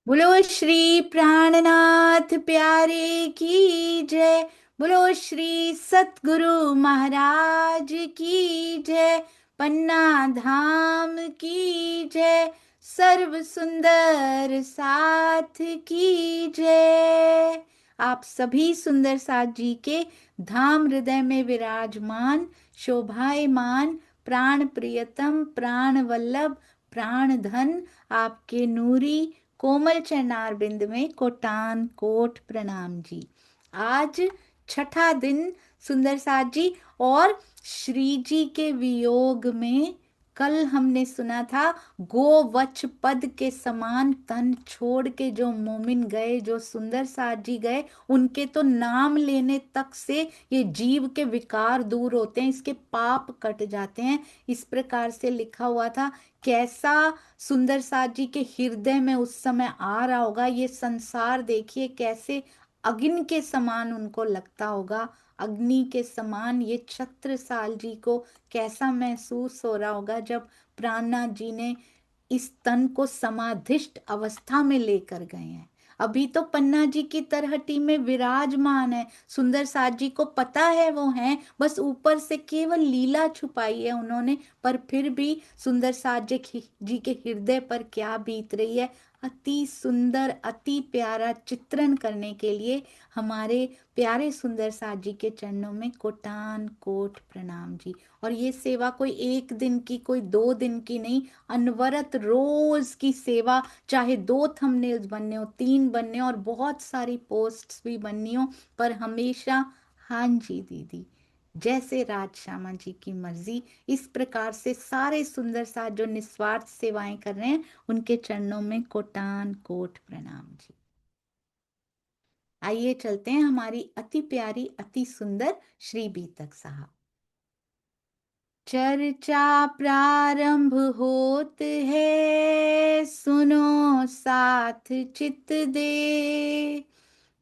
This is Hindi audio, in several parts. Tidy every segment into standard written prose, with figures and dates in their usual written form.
बोलो श्री प्राणनाथ प्यारे की जय। बोलो श्री सतगुरु महाराज की जय। पन्ना धाम की जय। सर्व सुंदर साथ की जय। आप सभी सुंदर साथ जी के धाम हृदय में विराजमान, शोभायमान, प्राण प्रियतम, प्राण वल्लभ, प्राण धन, आपके नूरी कोमल चरणार बिंद में कोटान कोट प्रणाम जी। आज छठा दिन सुंदर साथ जी, और श्री जी के वियोग में कल हमने सुना था गोवच पद के समान तन छोड़ के जो मोमिन गए, जो सुंदर साथ जी गए, उनके तो नाम लेने तक से ये जीव के विकार दूर होते हैं, इसके पाप कट जाते हैं। इस प्रकार से लिखा हुआ था। कैसा सुंदर साथ जी के हृदय में उस समय आ रहा होगा ये संसार, देखिए कैसे अग्नि के समान उनको लगता होगा। अग्नि के समान ये छत्रसाल जी को कैसा महसूस हो रहा होगा जब प्राणनाथ जी ने इस तन को समाधिष्ट अवस्था में लेकर गए हैं। अभी तो पन्ना जी की तरहटी में विराजमान है, सुंदर साथ जी को पता है वो हैं, बस ऊपर से केवल लीला छुपाई है उन्होंने। पर फिर भी सुंदर साथ जी के हृदय पर क्या बीत रही है, अति सुंदर अति प्यारा चित्रण करने के लिए हमारे प्यारे सुंदर साथ जी के चरणों में कोटान कोट प्रणाम जी। और ये सेवा कोई एक दिन की, कोई दो दिन की नहीं, अनवरत रोज की सेवा। चाहे दो थंबनेल्स बनने हो, तीन बनने हो, और बहुत सारी पोस्ट्स भी बननी हो, पर हमेशा हाँ जी दीदी, जैसे राज श्यामा जी की मर्जी। इस प्रकार से सारे सुंदर साथ जो निस्वार्थ सेवाएं कर रहे हैं, उनके चरणों में कोटान कोट प्रणाम जी। आइए चलते हैं हमारी अति प्यारी अति सुंदर श्री बीतक साहब। चर्चा प्रारंभ होत है, सुनो साथ चित दे।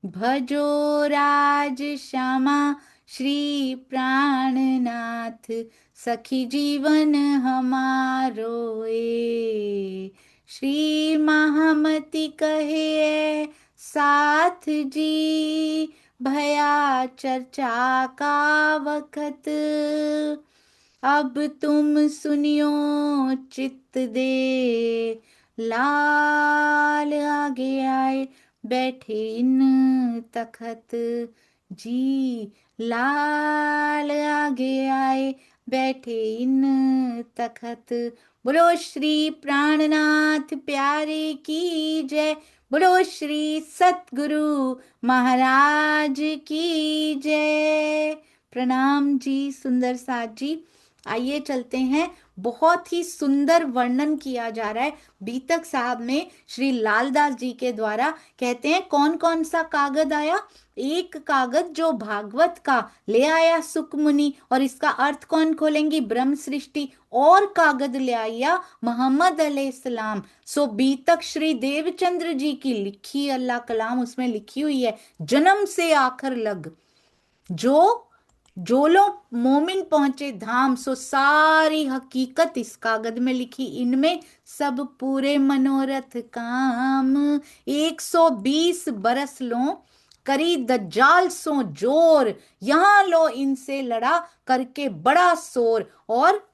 भजो राज श्यामा श्री प्राणनाथ, सखी जीवन हमारो ए। श्री महामति कहे साथ जी, भया चर्चा का वखत। अब तुम सुनियो चित्त दे, लाल आगे आए बैठे इन तखत जी। लाल आगे आए बैठे इन तखत। बोलो श्री प्राणनाथ प्यारे की जय। बोलो श्री सतगुरु महाराज की जय। प्रणाम जी सुंदर साथ जी। आइए चलते हैं। बहुत ही सुंदर वर्णन किया जा रहा है बीतक साहब में श्री लालदास जी के द्वारा। कहते हैं कौन कौन सा कागज आया। एक कागज जो भागवत का ले आया सुख मुनि, और इसका अर्थ कौन खोलेंगी, ब्रह्म सृष्टि। और कागज ले आया मोहम्मद अलैहिस्सलाम। सो बीतक श्री देवचंद्र जी की लिखी अल्लाह कलाम, उसमें लिखी हुई है जन्म से आखिर लग। जो जो लोग मोमिन पहुंचे धाम, सो सारी हकीकत इस कागज में लिखी। इनमें सब पूरे मनोरथ काम। 120 बरस लो करी दज्जाल सो जोर, यहां लो इनसे लड़ा करके बड़ा शोर। और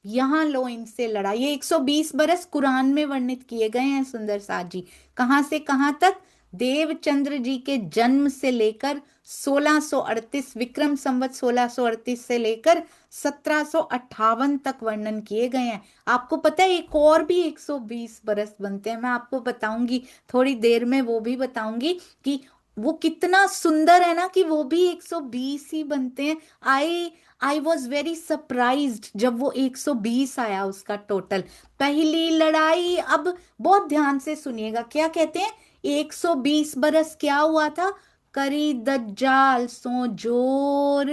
यहां लो इनसे लड़ा, ये 120 बरस कुरान में वर्णित किए गए हैं सुंदर साथ जी। कहां से कहां तक, देवचंद्र जी के जन्म से लेकर 1638 विक्रम संवत 1638 से लेकर 1758 तक वर्णन किए गए हैं। आपको पता है एक और भी 120 बरस बनते हैं, मैं आपको बताऊंगी थोड़ी देर में, वो भी बताऊंगी कि वो कितना सुंदर है ना, कि वो भी 120 ही बनते हैं। आई आई वॉज वेरी सरप्राइज्ड जब वो 120 आया उसका टोटल। पहली लड़ाई, अब बहुत ध्यान से सुनिएगा क्या कहते हैं। 120 बरस क्या हुआ था, करी दज्जाल सो जोर।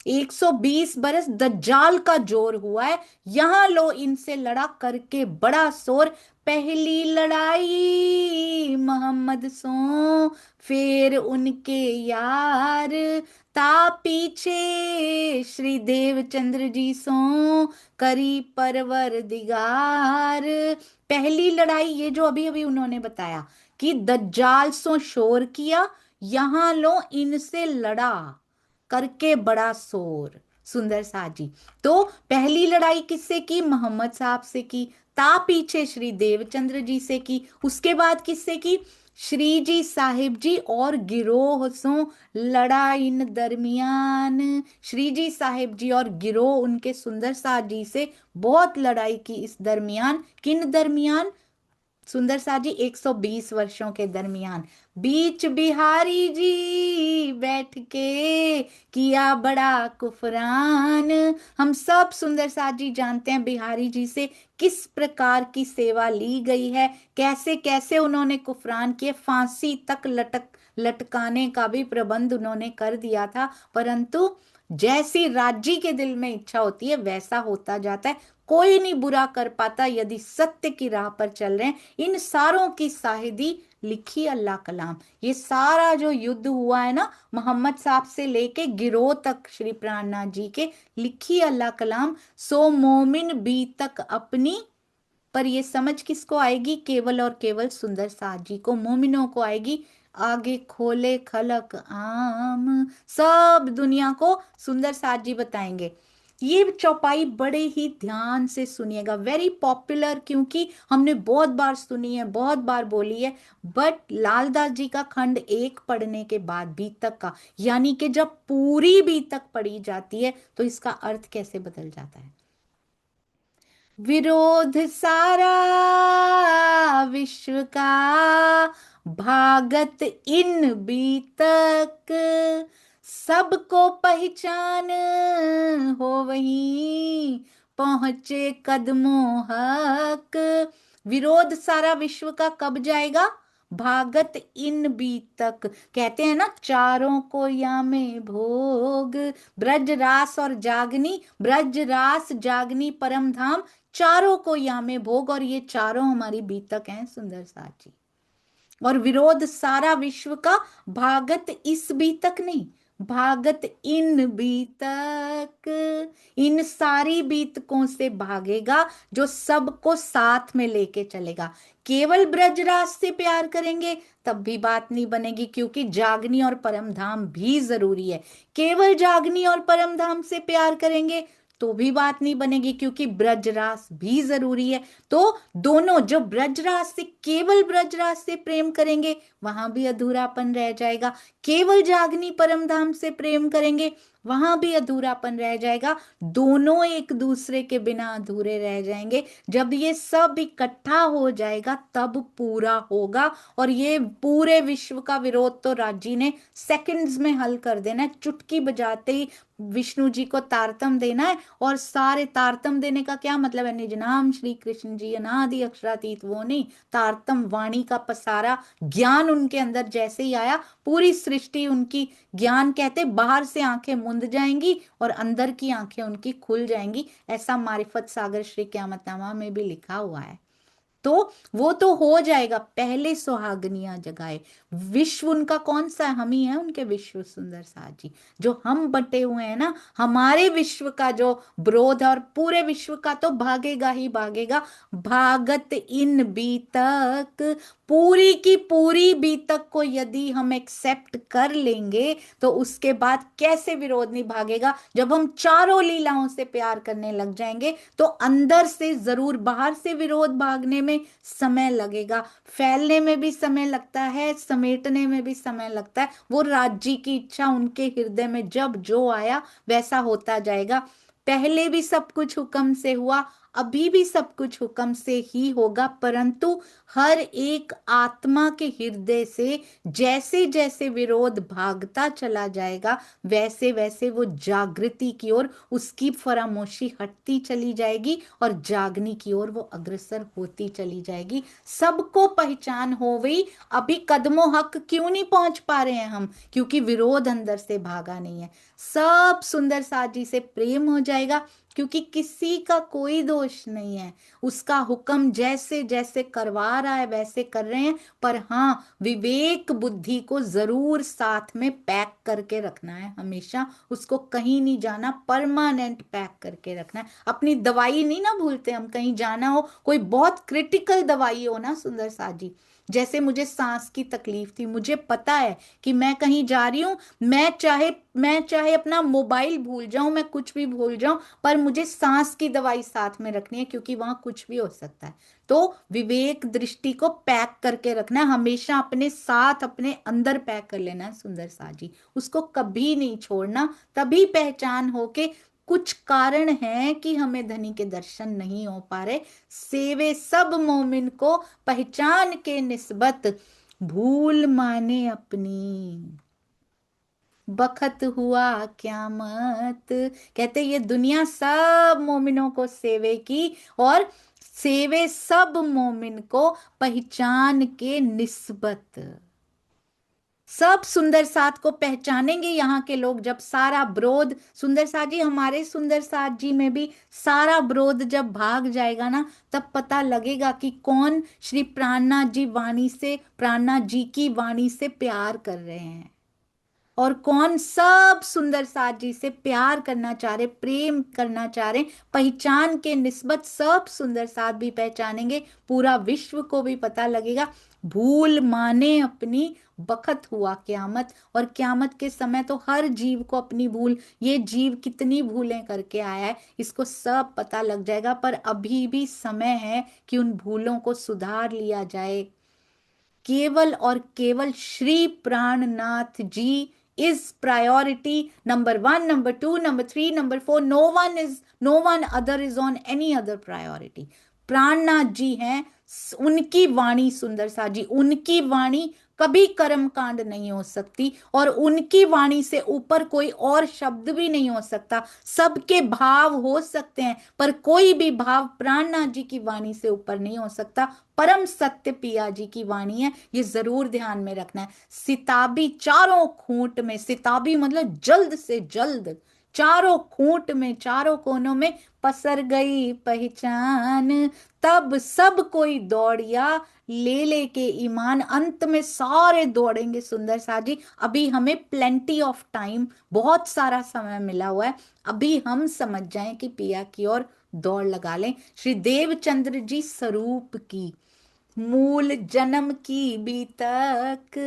120 बरस दज्जाल का जोर हुआ है, यहां लो इनसे लड़ा करके बड़ा शोर। पहली लड़ाई मोहम्मद सो, फिर उनके यार, ता पीछे श्री देवचंद्र जी सो, करी परवर दिगार। पहली लड़ाई ये जो अभी अभी उन्होंने बताया कि दज्जाल सो शोर किया, यहां लो इनसे लड़ा करके बड़ा शोर। सुंदर सा जी। तो पहली लड़ाई किससे की? मोहम्मद साहब से की। ता पीछे श्री देवचंद्र जी से की। उसके बाद किससे की? श्री जी साहिब जी और गिरोह सो लड़ा इन दरमियान। श्री जी साहिब जी और गिरोह उनके सुंदर सा जी से बहुत लड़ाई की इस दरमियान। किन दरमियान? सुंदर सा जी 120 वर्षों के दरमियान। बीच बिहारी जी बैठ के किया बड़ा कुफरान। हम सब सुंदर सा जी जानते हैं बिहारी जी से किस प्रकार की सेवा ली गई है, कैसे कैसे उन्होंने कुफरान किए, फांसी तक लटकाने का भी प्रबंध उन्होंने कर दिया था। परंतु जैसी राज्य के दिल में इच्छा होती है वैसा होता जाता है। कोई नहीं बुरा कर पाता यदि सत्य की राह पर चल रहे हैं। इन सारों की शाहिदी लिखी अल्लाह कलाम। ये सारा जो युद्ध हुआ है ना, मोहम्मद साहब से लेके गिरोह तक श्री प्राणनाथ जी के, लिखी अल्लाह कलाम। सो मोमिन बी तक अपनी, पर ये समझ किसको आएगी? केवल और केवल सुंदर साथ जी को, मोमिनों को आएगी। आगे खोले खलक आम, सब दुनिया को सुंदर साथ जी बताएंगे। ये चौपाई बड़े ही ध्यान से सुनिएगा, वेरी पॉपुलर, क्योंकि हमने बहुत बार सुनी है, बहुत बार बोली है। बट लालदास जी का खंड एक पढ़ने के बाद बीतक का, यानी कि जब पूरी बीतक पढ़ी जाती है तो इसका अर्थ कैसे बदल जाता है। विरोध सारा विश्व का, भागत इन बीतक, सबको पहचान हो वहीं पहुंचे कदमों हक। विरोध सारा विश्व का कब जाएगा? भागत इन बीतक। कहते हैं ना, चारों को या में भोग, ब्रज रास और जागनी, ब्रज रास जागनी परम धाम, चारों को या में भोग, और ये चारों हमारी बीतक हैं सुंदर साथ जी। और विरोध सारा विश्व का, भागत इस बीतक नहीं, भागत इन बीतक, इन सारी बीतकों से भागेगा जो सबको साथ में लेके चलेगा। केवल ब्रजराज से प्यार करेंगे तब भी बात नहीं बनेगी, क्योंकि जागनी और परम धाम भी जरूरी है। केवल जागनी और परम धाम से प्यार करेंगे तो भी बात नहीं बनेगी, क्योंकि ब्रजरास भी जरूरी है। तो दोनों, जो ब्रजराज से, केवल ब्रजराज से प्रेम करेंगे वहां भी अधूरापन रह जाएगा, केवल जागनी परम धाम से प्रेम करेंगे वहां भी अधूरापन रह जाएगा। दोनों एक दूसरे के बिना अधूरे रह जाएंगे। जब ये सब इकट्ठा हो जाएगा तब पूरा होगा। और ये पूरे विश्व का विरोध तो राजी ने सेकंड्स में हल कर देना है, चुटकी बजाते ही विष्णु जी को तारतम देना है। और सारे तारतम देने का क्या मतलब है? निज नाम श्री कृष्ण जी अनादि अक्षरातीत, वो नहीं, तारतम वाणी का पसारा, ज्ञान उनके अंदर जैसे ही आया पूरी सृष्टि उनकी, ज्ञान कहते बाहर से आंखें मुंद जाएंगी और अंदर की आंखें उनकी खुल जाएंगी। ऐसा मारिफत सागर श्री क़यामतनामा में भी लिखा हुआ है। तो वो तो हो जाएगा, पहले सुहागनियां जगाए। विश्व उनका कौन सा है? हम ही है उनके विश्व सुंदर साथ जी। जो हम बटे हुए हैं ना, हमारे विश्व का जो विरोध है, और पूरे विश्व का तो भागेगा ही भागेगा। भागत इन बीतक, पूरी की पूरी बीतक को यदि हम एक्सेप्ट कर लेंगे तो उसके बाद कैसे विरोध नहीं भागेगा। जब हम चारों लीलाओं से प्यार करने लग जाएंगे तो अंदर से जरूर, बाहर से विरोध भागने में समय लगेगा, फैलने में भी समय लगता है, समेटने में भी समय लगता है। वो राज्य की इच्छा उनके हृदय में जब जो आया वैसा होता जाएगा। पहले भी सब कुछ हुक्म से हुआ, अभी भी सब कुछ हुक्म से ही होगा, परंतु हर एक आत्मा के हृदय से जैसे जैसे विरोध भागता चला जाएगा, वैसे वैसे वो जागृति की ओर, उसकी फरामोशी हटती चली जाएगी और जागने की ओर वो अग्रसर होती चली जाएगी। सबको पहचान हो गई। अभी कदमों हक क्यों नहीं पहुंच पा रहे हैं हम? क्योंकि विरोध अंदर से भागा नहीं है। सब सुंदर साथ जी से प्रेम हो जाएगा, क्योंकि किसी का कोई दोष नहीं है। उसका हुक्म जैसे जैसे करवा रहा है वैसे कर रहे हैं। पर हाँ, विवेक बुद्धि को जरूर साथ में पैक करके रखना है हमेशा। उसको कहीं नहीं जाना, परमानेंट पैक करके रखना है। अपनी दवाई नहीं ना भूलते हम। कहीं जाना हो, कोई बहुत क्रिटिकल दवाई हो ना सुंदर साथ जी, जैसे मुझे सांस की तकलीफ थी, मुझे पता है कि मैं कहीं जा रही हूँ, मैं चाहे अपना मोबाइल भूल जाऊं, मैं कुछ भी भूल जाऊं, पर मुझे सांस की दवाई साथ में रखनी है, क्योंकि वहां कुछ भी हो सकता है। तो विवेक दृष्टि को पैक करके रखना है हमेशा, अपने साथ अपने अंदर पैक कर लेना है सुंदर साथ जी। उसको कभी नहीं छोड़ना। तभी पहचान हो के कुछ कारण है कि हमें धनी के दर्शन नहीं हो पा रहे। सेवे सब मोमिन को पहचान के निस्बत, भूल माने अपनी, बखत हुआ क्यामत। कहते ये दुनिया सब मोमिनों को सेवे की, और सेवे सब मोमिन को पहचान के निस्बत। सब सुंदर साथ को पहचानेंगे यहाँ के लोग जब सारा विरोध, सुंदर साथ जी, हमारे सुंदर साथ जी में भी सारा विरोध जब भाग जाएगा ना, तब पता लगेगा कि कौन श्री प्राणनाथ जी वाणी से, प्राणनाथ जी की वाणी से प्यार कर रहे हैं, और कौन सब सुंदर साथ जी से प्यार करना चाह रहे, प्रेम करना चाह रहे। पहचान के निस्बत सब सुंदर साथ भी पहचानेंगे, पूरा विश्व को भी पता लगेगा। भूल माने अपनी, बखत हुआ क्यामत। और क्यामत के समय तो हर जीव को अपनी भूल, ये जीव कितनी भूलें करके आया है, इसको सब पता लग जाएगा। पर अभी भी समय है कि उन भूलों को सुधार लिया जाए। केवल और केवल श्री प्राणनाथ जी is priority number 1, number 2, number 3, number 4. No one other is on any other priority. प्राणनाथ जी हैं, उनकी वाणी सुंदर सा जी, उनकी वाणी कभी कर्म कांड नहीं हो सकती, और उनकी वाणी से ऊपर कोई और शब्द भी नहीं हो सकता। सबके भाव हो सकते हैं, पर कोई भी भाव प्राणनाथ जी की वाणी से ऊपर नहीं हो सकता। परम सत्य पिया जी की वाणी है, ये जरूर ध्यान में रखना है। सिताबी चारों खूंट में, सिताबी मतलब जल्द से जल्द, चारों खूंट में, चारों कोनों में पसर गई पहचान, तब सब कोई दौड़िया ले ले के ईमान। अंत में सारे दौड़ेंगे सुंदर सा जी। अभी हमें प्लेंटी ऑफ टाइम, बहुत सारा समय मिला हुआ है। अभी हम समझ जाएं कि पिया की ओर दौड़ लगा लें। श्री देवचंद्र जी स्वरूप की, मूल जन्म की बीतक,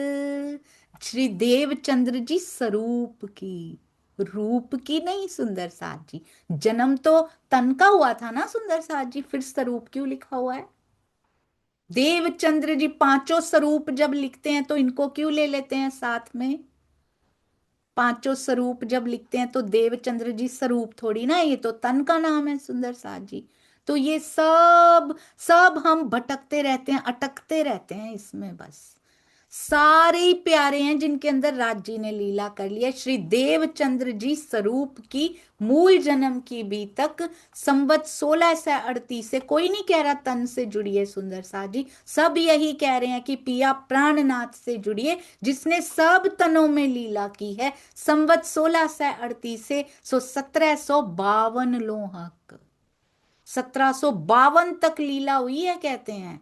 श्री देवचंद्र जी स्वरूप की, रूप की नहीं सुंदर साथ जी। जन्म तो तन का हुआ था ना सुंदर साथ जी, फिर स्वरूप क्यों लिखा हुआ है? देवचंद्र जी पांचों स्वरूप जब लिखते हैं तो इनको क्यों ले लेते हैं साथ में? पांचों स्वरूप जब लिखते हैं तो देवचंद्र जी स्वरूप थोड़ी ना, ये तो तन का नाम है सुंदर साथ जी। तो ये सब सब हम भटकते रहते हैं, अटकते रहते हैं इसमें। बस सारे ही प्यारे हैं जिनके अंदर राज जी ने लीला कर लिया। श्री देवचंद्र जी स्वरूप की, मूल जन्म की बीतक, संवत 1638 से। कोई नहीं कह रहा तन से जुड़िए सुंदर साथ जी, सब यही कह रहे हैं कि पिया प्राणनाथ से जुड़िए, जिसने सब तनों में लीला की है। संवत 1638 से 1752 लोहक, 1752 तक लीला हुई है कहते हैं।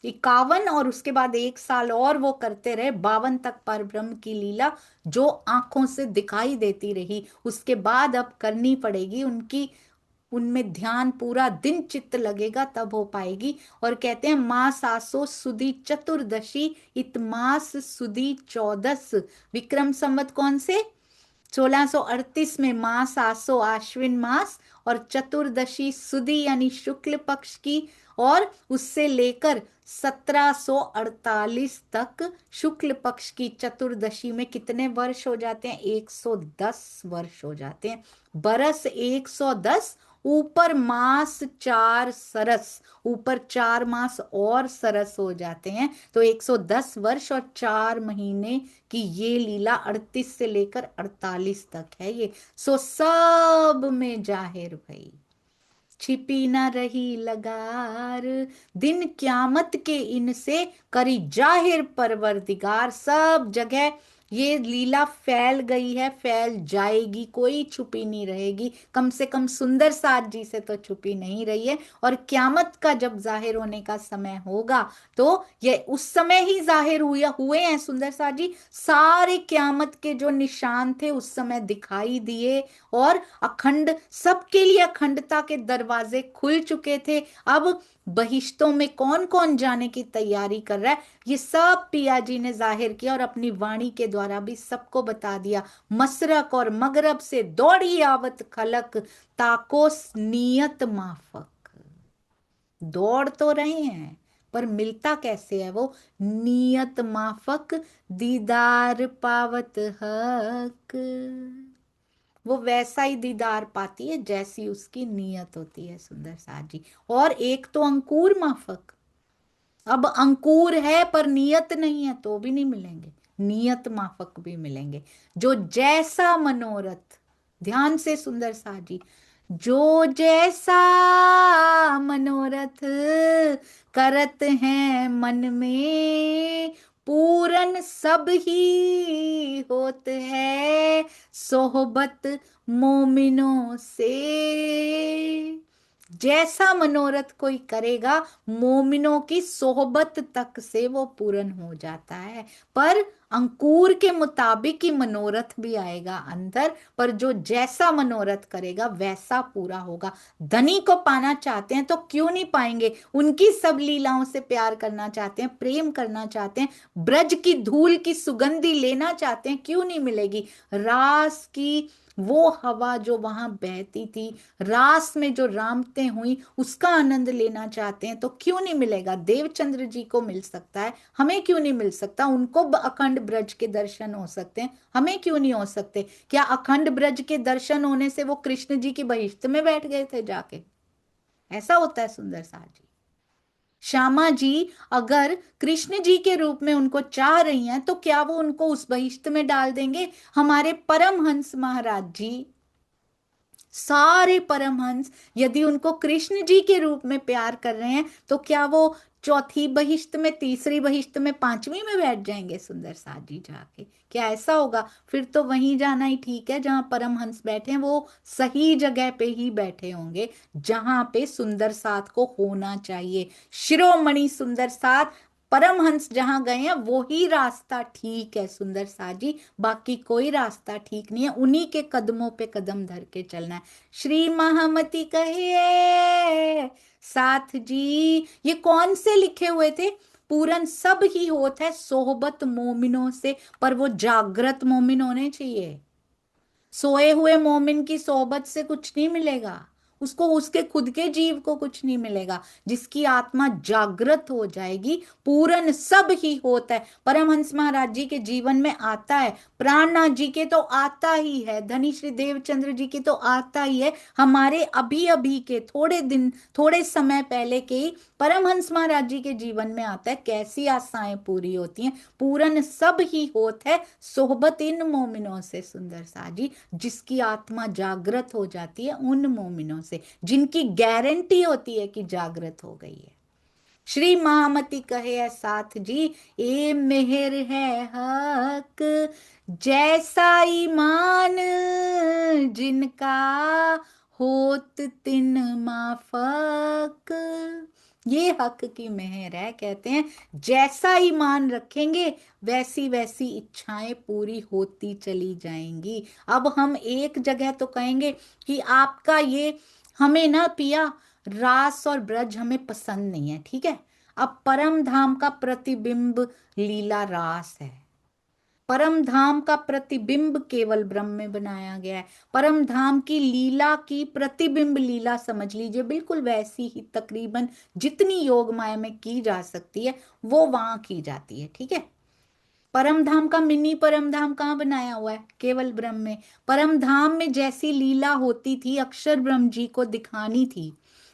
51 और उसके बाद 1 साल और वो करते रहे, 52 तक पर ब्रह्म की लीला जो आंखों से दिखाई देती रही। उसके बाद अब करनी पड़ेगी उनकी, उनमें ध्यान पूरा दिन चित्त लगेगा तब हो पाएगी। और कहते हैं मास आसो सुदी चतुर्दशी, इत मास सुदी 14। विक्रम संवत कौन से? 1638 में मास आसो आश्विन मास, और चतुर्दशी सुदी यानी शुक्ल पक्ष की, और उससे लेकर 1748 तक शुक्ल पक्ष की चतुर्दशी में कितने वर्ष हो जाते हैं? 110 वर्ष हो जाते हैं। बरस 110 ऊपर मास 4 सरस, ऊपर 4 मास और सरस हो जाते हैं, तो 110 वर्ष और 4 महीने की ये लीला 38 से लेकर 48 तक है ये। सो सब में जाहिर भई, छिपी न रही लगार, दिन क्यामत के इनसे करी जाहिर परवरदिगार। सब जगह ये लीला फैल गई है, फैल जाएगी, कोई छुपी नहीं रहेगी, कम से कम सुंदर साथ जी से तो छुपी नहीं रही है। और क्यामत का जब जाहिर होने का समय होगा तो ये उस समय ही जाहिर हुए हैं सुंदर साथ जी। सारे क्यामत के जो निशान थे उस समय दिखाई दिए, और अखंड, सबके लिए अखंडता के दरवाजे खुल चुके थे। अब बहिश्तों में कौन कौन जाने की तैयारी कर रहा है, ये सब पिया जी ने जाहिर किया और अपनी वाणी के द्वारा भी सबको बता दिया। मशरक और मगरब से दौड़ी आवत खलक, ताकोस नियत माफक। दौड़ तो रहे हैं पर मिलता कैसे है वो, नियत माफक दीदार पावत हक। वो वैसा ही दीदार पाती है जैसी उसकी नीयत होती है सुंदर साथ जी। और एक तो अंकुर माफक, अब अंकुर है पर नियत नहीं है तो भी नहीं मिलेंगे, नियत माफक भी मिलेंगे। जो जैसा मनोरथ, ध्यान से सुंदर साथ जी, जो जैसा मनोरथ करत हैं मन में, पूरन सब ही होत है सोहबत मोमिनों से। जैसा मनोरथ कोई करेगा, मोमिनों की सोहबत तक से वो पूर्ण हो जाता है। पर अंकुर के मुताबिक ही मनोरथ भी आएगा अंदर, पर जो जैसा मनोरथ करेगा वैसा पूरा होगा। धनी को पाना चाहते हैं तो क्यों नहीं पाएंगे, उनकी सब लीलाओं से प्यार करना चाहते हैं, प्रेम करना चाहते हैं, ब्रज की धूल की सुगंधी लेना चाहते हैं, क्यों नहीं मिलेगी। रास की वो हवा जो वहां बहती थी, रास में जो रामतें हुई, उसका आनंद लेना चाहते हैं तो क्यों नहीं मिलेगा। देवचंद्र जी को मिल सकता है, हमें क्यों नहीं मिल सकता। उनको अखंड ब्रज के दर्शन हो सकते हैं, हमें क्यों नहीं हो सकते। क्या अखंड ब्रज के दर्शन होने से वो कृष्ण जी की बहिश्त में बैठ गए थे जाके, ऐसा होता है सुंदर साथ जी। श्यामा जी अगर कृष्ण जी के रूप में उनको चाह रही हैं तो क्या वो उनको उस बहिश्त में डाल देंगे। हमारे परमहंस महाराज जी, सारे परमहंस यदि उनको कृष्ण जी के रूप में प्यार कर रहे हैं तो क्या वो चौथी बहिश्त में, तीसरी बहिश्त में, पांचवी में बैठ जाएंगे सुंदर साथ जी जाके। क्या ऐसा होगा। फिर तो वहीं जाना ही ठीक है जहां परमहंस बैठे हैं, वो सही जगह पे ही बैठे होंगे जहां पे सुंदर साथ को होना चाहिए। शिरोमणि सुंदर साथ, परमहंस जहां गए हैं वो ही रास्ता ठीक है सुंदर साथ जी, बाकी कोई रास्ता ठीक नहीं है। उन्हीं के कदमों पे कदम धर के चलना है। श्री महामती कहिए साथ जी, ये कौन से लिखे हुए थे। पूरन सब ही होत है सोहबत मोमिनों से, पर वो जागृत मोमिन होने चाहिए। सोए हुए मोमिन की सोहबत से कुछ नहीं मिलेगा उसको, उसके खुद के जीव को कुछ नहीं मिलेगा। जिसकी आत्मा जागृत हो जाएगी, पूरन सब ही होता है। परमहंस महाराज जी के जीवन में आता है, प्राणनाथ जी के तो आता ही है, धनी श्री देवचंद्र जी के तो आता ही है, हमारे अभी अभी के थोड़े दिन, थोड़े समय पहले के ही परमहंस महाराज जी के जीवन में आता है। कैसी आशाएं पूरी होती हैं। पूरन सब ही होत है सोहबत इन मोमिनों से सुंदर सा जी, जिसकी आत्मा जागृत हो जाती है उन मोमिनों से, जिनकी गारंटी होती है कि जागृत हो गई है। श्री महामती कहे साथ जी, ए मेहर है हक जैसा ईमान जिनका होत तिन माफक। ये हक की मेहर है, कहते हैं जैसा ईमान रखेंगे वैसी वैसी इच्छाएं पूरी होती चली जाएंगी। अब हम एक जगह तो कहेंगे कि आपका ये, हमें ना पिया रास और ब्रज हमें पसंद नहीं है, ठीक है। अब परम धाम का प्रतिबिंब लीला रास है, परम धाम का प्रतिबिंब केवल ब्रह्म में बनाया गया है। परम धाम की लीला की प्रतिबिंब लीला समझ लीजिए बिल्कुल वैसी ही तकरीबन जितनी योग माया में की जा सकती है वो वहां की जाती है, ठीक है। परम धाम का मिनी परम धाम कहाँ बनाया हुआ है? केवल ब्रह्म में। परम धाम में जैसी लीला होती थी अक्षर ब्रह्म जी को दिखानी थी।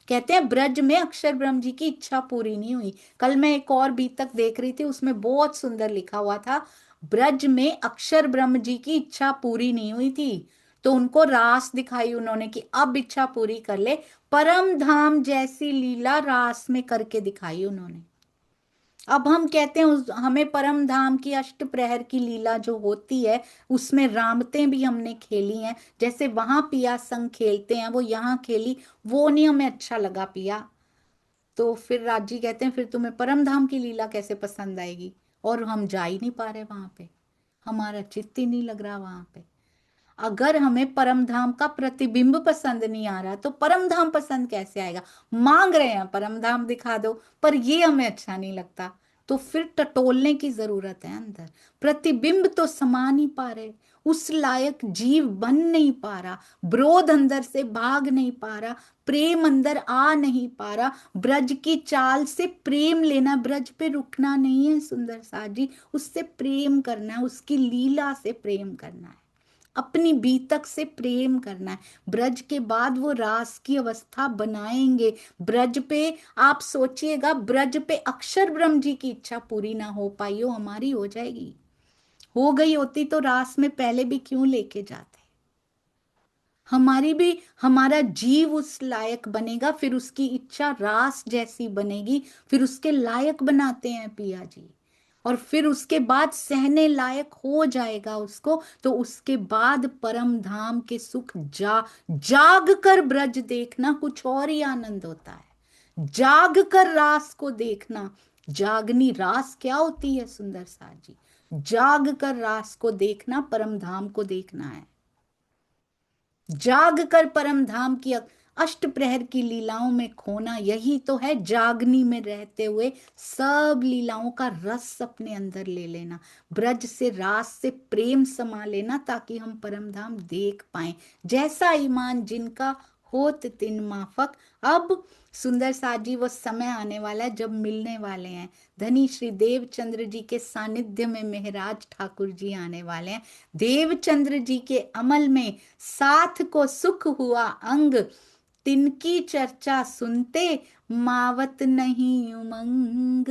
कहते हैं ब्रज में अक्षर ब्रह्म जी की इच्छा पूरी नहीं हुई। कल मैं एक और भी तक देख रही थी, उसमें बहुत सुंदर लिखा हुआ था, ब्रज में अक्षर ब्रह्म जी की इच्छा पूरी नहीं हुई थी, तो उनको रास दिखाई उन्होंने कि अब इच्छा पूरी कर ले। परम धाम जैसी लीला रास में करके दिखाई उन्होंने। अब हम कहते हैं हमें परम धाम की अष्ट प्रहर की लीला जो होती है उसमें रामतें भी हमने खेली हैं, जैसे वहां पिया संग खेलते हैं वो यहाँ खेली, वो नहीं हमें अच्छा लगा पिया। तो फिर राजी कहते हैं फिर तुम्हें परम धाम की लीला कैसे पसंद आएगी? और हम जा ही नहीं पा रहे वहां पे, हमारा चित्त ही नहीं लग रहा वहां पे। अगर हमें परम धाम का प्रतिबिंब पसंद नहीं आ रहा तो परम धाम पसंद कैसे आएगा? मांग रहे हैं परम धाम दिखा दो, पर ये हमें अच्छा नहीं लगता, तो फिर टटोलने की जरूरत है अंदर। प्रतिबिंब तो समा नहीं पा रहे, उस लायक जीव बन नहीं पा रहा, क्रोध अंदर से भाग नहीं पा रहा, प्रेम अंदर आ नहीं पा रहा। ब्रज की चाल से प्रेम लेना, ब्रज पे रुकना नहीं है सुंदर साथ जी, उससे प्रेम करना है, उसकी लीला से प्रेम करना है, अपनी बीतक से प्रेम करना है। ब्रज के बाद वो रास की अवस्था बनाएंगे। ब्रज पे आप सोचिएगा, ब्रज पे अक्षर ब्रह्म जी की इच्छा पूरी ना हो पाई हो, हमारी हो जाएगी। हो गई होती तो रास में पहले भी क्यों लेके जाते? हमारी भी, हमारा जीव उस लायक बनेगा, फिर उसकी इच्छा रास जैसी बनेगी, फिर उसके लायक बनाते हैं पिया जी। और फिर उसके बाद सहने लायक हो जाएगा उसको, तो उसके बाद परम धाम के सुख जाग कर ब्रज देखना कुछ और ही आनंद होता है। जाग कर रास को देखना, जागनी रास क्या होती है सुंदर सा जी? जाग कर रास को देखना, परम धाम को देखना है। जाग कर परम धाम की अष्ट प्रहर की लीलाओं में खोना, यही तो है जागनी में रहते हुए सब लीलाओं का रस अपने अंदर ले लेना, ब्रज से रास से प्रेम समा लेना, ताकि हम परम धाम देख पाए। जैसा ईमान जिनका होत तिन माफक। अब सुंदर साथ जी वो समय आने वाला है जब मिलने वाले हैं, धनी श्री देवचंद्र जी के सानिध्य में मेहराज ठाकुर जी आने वाले हैं। देवचंद्र जी के अमल में साथ को सुख हुआ अंग, तिनकी चर्चा सुनते मावत नहीं उमंग।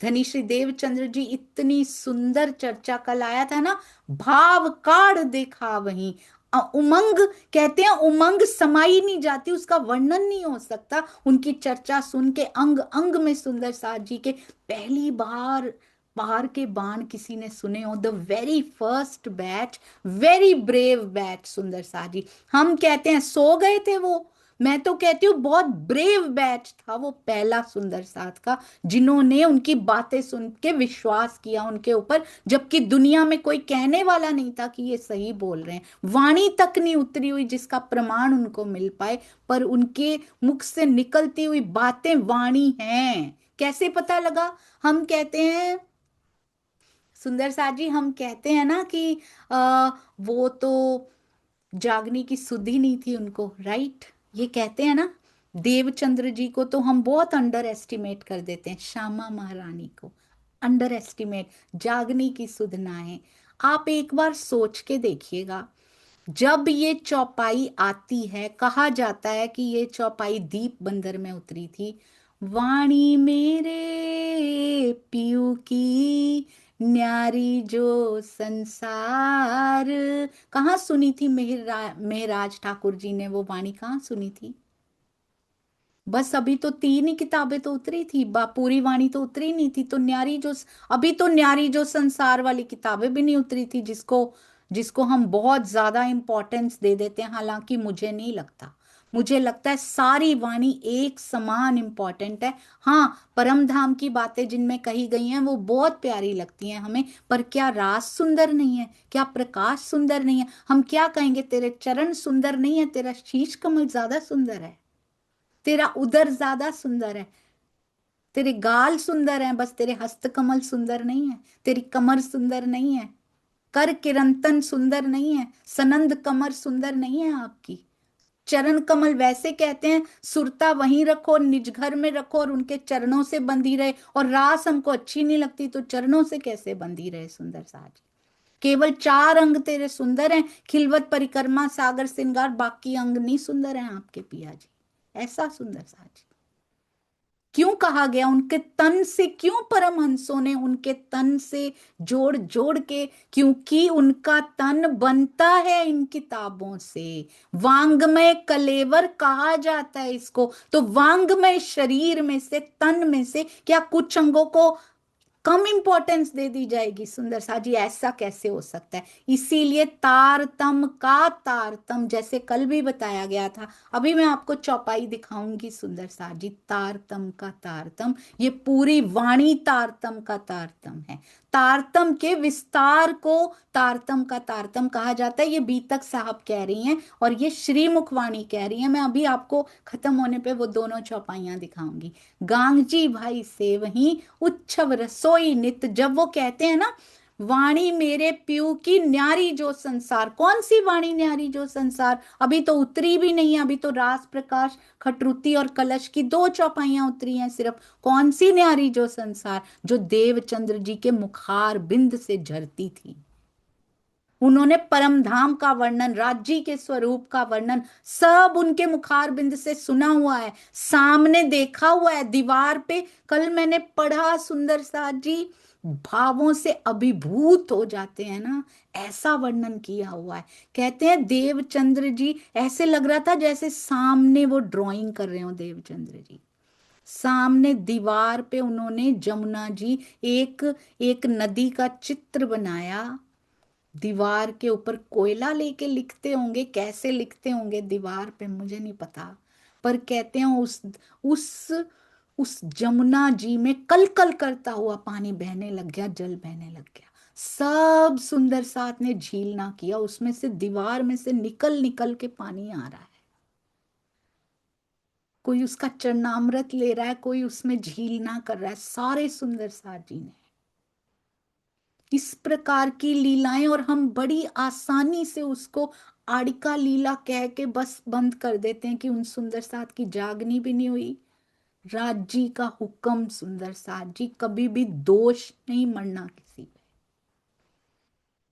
धनी श्री देवचंद्र जी इतनी सुंदर चर्चा कल आया था ना, भाव काढ़ देखा वहीं। उमंग कहते हैं, उमंग समाई नहीं जाती, उसका वर्णन नहीं हो सकता। उनकी चर्चा सुन के अंग अंग में सुंदर साथ जी के पहली बार बाहर के बाण किसी ने सुने हो, the very first batch, very brave batch सुंदर साथ जी। हम कहते हैं सो गए थे वो, मैं तो कहती हूँ बहुत ब्रेव बैच था वो पहला सुंदर साथ का, जिन्होंने उनकी बातें सुन के विश्वास किया उनके ऊपर, जबकि दुनिया में कोई कहने वाला नहीं था कि ये सही बोल रहे हैं। वाणी तक नहीं उतरी हुई जिसका प्रमाण उनको मिल पाए, पर उनके मुख से निकलती हुई बातें वाणी हैं। कैसे पता लगा? हम कहते हैं सुंदर साथ जी, हम कहते हैं ना कि वो तो जागने की सुधि नहीं थी उनको, राइट? ये कहते हैं ना। देवचंद्र जी को तो हम बहुत अंडर एस्टिमेट कर देते हैं, श्यामा महारानी को अंडर एस्टिमेट, जागने की सुध ना है। आप एक बार सोच के देखिएगा, जब ये चौपाई आती है, कहा जाता है कि ये चौपाई दीप बंदर में उतरी थी। वाणी मेरे पियू की न्यारी जो संसार, कहाँ सुनी थी मेहराज ठाकुर जी ने वो वाणी, कहाँ सुनी थी? बस अभी तो तीन ही किताबें तो उतरी थी, पूरी वाणी तो उतरी नहीं थी। तो न्यारी जो, अभी तो न्यारी जो संसार वाली किताबें भी नहीं उतरी थी, जिसको जिसको हम बहुत ज्यादा इंपॉर्टेंस दे देते हैं। हालांकि मुझे नहीं लगता, मुझे लगता है सारी वाणी एक समान इंपॉर्टेंट है। हाँ, परम धाम की बातें जिनमें कही गई हैं वो बहुत प्यारी लगती हैं हमें, पर क्या रास सुंदर नहीं है? क्या प्रकाश सुंदर नहीं है? हम क्या कहेंगे तेरे चरण सुंदर नहीं है, तेरा शीश कमल ज्यादा सुंदर है, तेरा उदर ज्यादा सुंदर है, तेरे गाल सुंदर हैं, बस तेरे हस्त कमल सुंदर नहीं है, तेरी कमर सुंदर नहीं है, कर किरंतन सुंदर नहीं है, सनंद कमर सुंदर नहीं है आपकी। चरण कमल वैसे कहते हैं, सुरता वहीं रखो, निज घर में रखो और उनके चरणों से बंधी रहे। और रास हमको अच्छी नहीं लगती तो चरणों से कैसे बंधी रहे सुंदर साज। केवल 4 अंग तेरे सुंदर हैं, खिलवत परिक्रमा सागर श्रृंगार, बाकी अंग नहीं सुंदर हैं आपके पिया जी। ऐसा सुंदर साज क्यों कहा गया, उनके तन से क्यों परमहंसों ने उनके तन से जोड़ जोड़ के, क्योंकि उनका तन बनता है इन किताबों से। वांग्मय कलेवर कहा जाता है इसको। तो वांग्मय शरीर में से, तन में से क्या कुछ अंगों को कम इंपॉर्टेंस दे दी जाएगी सुंदर सा जी? ऐसा कैसे हो सकता है? इसीलिए तारतम का तारतम, जैसे कल भी बताया गया था, अभी मैं आपको चौपाई दिखाऊंगी सुंदर सा जी। तारतम का तारतम, ये पूरी वाणी तारतम का तारतम है। तारतम के विस्तार को तारतम का तारतम कहा जाता है। ये बीतक साहब कह रही हैं और ये श्री मुखवाणी कह रही हैं। मैं अभी आपको खत्म होने पे वो दोनों चौपाइयां दिखाऊंगी। गांगजी भाई से वही उच्छव रसोई नित, जब वो कहते हैं ना, वाणी मेरे प्यू की न्यारी जो संसार, कौन सी वाणी न्यारी जो संसार? अभी तो उतरी भी नहीं है, अभी तो रास प्रकाश खटरुती और कलश की 2 चौपाइयां उतरी हैं सिर्फ। कौन सी न्यारी जो संसार? जो देवचंद्र जी के मुखार बिंद से झरती थी। उन्होंने परम धाम का वर्णन, राज्य के स्वरूप का वर्णन सब उनके मुखार बिंद से सुना हुआ है, सामने देखा हुआ है, दीवार पे कल मैंने पढ़ा सुंदर सा जी। भावों से अभिभूत हो जाते हैं ना, ऐसा वर्णन किया हुआ है। कहते हैं देवचंद्र जी, ऐसे लग रहा था जैसे सामने वो ड्राइंग कर रहे हो देवचंद्र जी। सामने दीवार पे उन्होंने जमुना जी एक एक नदी का चित्र बनाया। दीवार के ऊपर कोयला लेके लिखते होंगे, कैसे लिखते होंगे दीवार पे मुझे नहीं पता, पर कहते हैं उस उस जमुना जी में कल कल करता हुआ पानी बहने लग गया, जल बहने लग गया। सब सुंदर साथ ने झील ना किया, उसमें से दीवार में से निकल निकल के पानी आ रहा है। कोई उसका चरणामृत ले रहा है, कोई उसमें झील ना कर रहा है, सारे सुंदर साथ जी ने इस प्रकार की लीलाएं, और हम बड़ी आसानी से उसको आड़िका लीला कह के बस बंद कर देते हैं कि उन सुंदर साथ की जागनी भी नहीं हुई। राज जी का हुक्म सुंदर साथ जी, कभी भी दोष नहीं मरना किसी पे।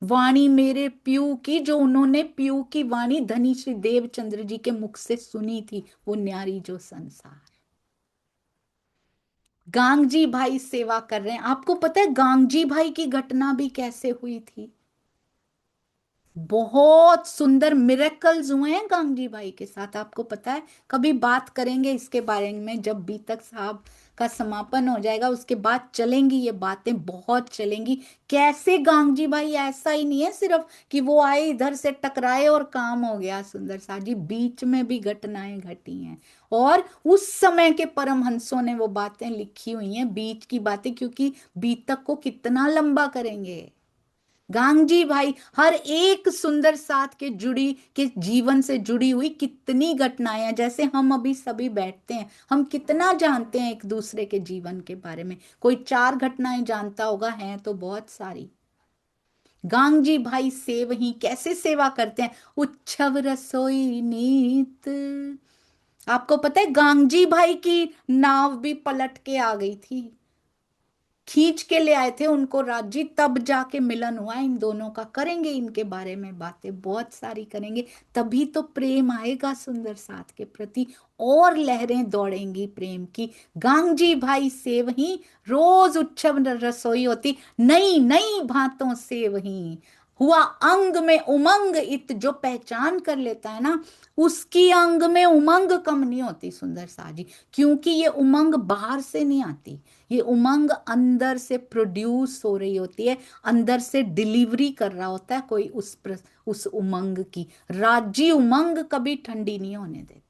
वाणी मेरे प्यू की, जो उन्होंने प्यू की वाणी धनी श्री देवचंद्र जी के मुख से सुनी थी, वो न्यारी जो संसार। गांगजी भाई सेवा कर रहे हैं। आपको पता है गांगजी भाई की घटना भी कैसे हुई थी? बहुत सुंदर मिरेकल्स हुए हैं गांगजी भाई के साथ, आपको पता है? कभी बात करेंगे इसके बारे में, जब बीतक साहब का समापन हो जाएगा उसके बाद चलेंगी ये बातें, बहुत चलेंगी। कैसे गांगजी भाई, ऐसा ही नहीं है सिर्फ कि वो आए इधर से टकराए और काम हो गया सुंदर सा जी, बीच में भी घटनाएं घटी हैं। और उस समय के परमहंसों ने वो बातें लिखी हुई हैं, बीच की बातें, क्योंकि बीतक को कितना लंबा करेंगे। गांगजी भाई हर एक सुंदर साथ के जुड़ी के जीवन से जुड़ी हुई कितनी घटनाएं हैं। जैसे हम अभी सभी बैठते हैं, हम कितना जानते हैं एक दूसरे के जीवन के बारे में? कोई 4 घटनाएं जानता होगा, हैं तो बहुत सारी। गांगजी भाई से वही कैसे सेवा करते हैं, उच्छव रसोई नीत। आपको पता है गांगजी भाई की नाव भी पलट के आ गई थी, खींच के ले आए थे उनको राजी, तब जाके मिलन हुआ इन दोनों का। करेंगे इनके बारे में बातें, बहुत सारी करेंगे, तभी तो प्रेम आएगा सुंदर साथ के प्रति, और लहरें दौड़ेंगी प्रेम की। गांगजी भाई से वही रोज उत्सव रसोई होती, नई नई भांतों से वही हुआ अंग में उमंग इत, जो पहचान कर लेता है ना, उसकी अंग में उमंग कम नहीं होती सुंदर साजी, क्योंकि ये उमंग बाहर से नहीं आती, ये उमंग अंदर से प्रोड्यूस हो रही होती है, अंदर से डिलीवरी कर रहा होता है कोई उस उमंग की। राज्य उमंग कभी ठंडी नहीं होने देते।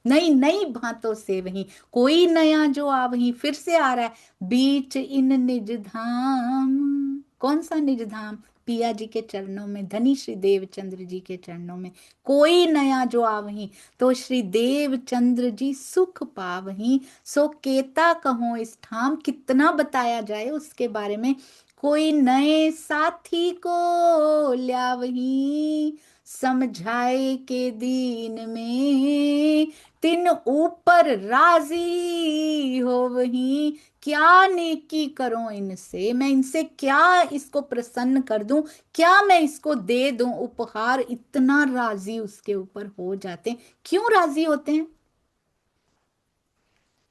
नई नई भांतों से वही, कोई नया जो आ वही फिर से आ रहा है। बीच इन निज धाम, कौन सा निज धाम? पिया जी के चरणों में, धनी श्री देवचंद्र जी के चरणों में। कोई नया जो आवही, तो श्री देवचंद्र जी सुख पावही, सो केता कहो इस ठाम। कितना बताया जाए उसके बारे में। कोई नए साथी को ल्यावही, समझाए के दीन में, तिन ऊपर राजी हो वही। क्या नेकी करूं इनसे, मैं इनसे क्या इसको प्रसन्न कर दूं, क्या मैं इसको दे दूं उपहार, इतना राजी उसके ऊपर हो जाते हैं। क्यों राजी होते हैं,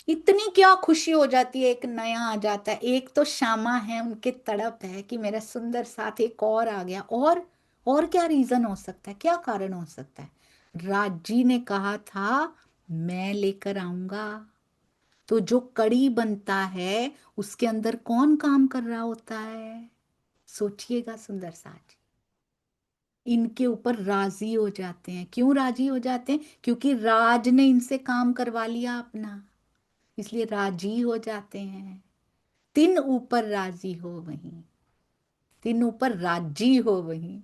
इतनी क्या खुशी हो जाती है, एक नया आ जाता है। एक तो श्यामा है, उनके तड़प है कि मेरा सुंदर साथ एक और आ गया। और क्या रीजन हो सकता है, क्या कारण हो सकता है। राजी ने कहा था मैं लेकर आऊंगा, तो जो कड़ी बनता है उसके अंदर कौन काम कर रहा होता है, सोचिएगा सुंदर साथ। इनके ऊपर राजी हो जाते हैं। क्यों राजी हो जाते हैं, क्योंकि राज ने इनसे काम करवा लिया अपना, इसलिए राजी हो जाते हैं। तिन ऊपर राजी हो वहीं, तिन ऊपर राजी हो वहीं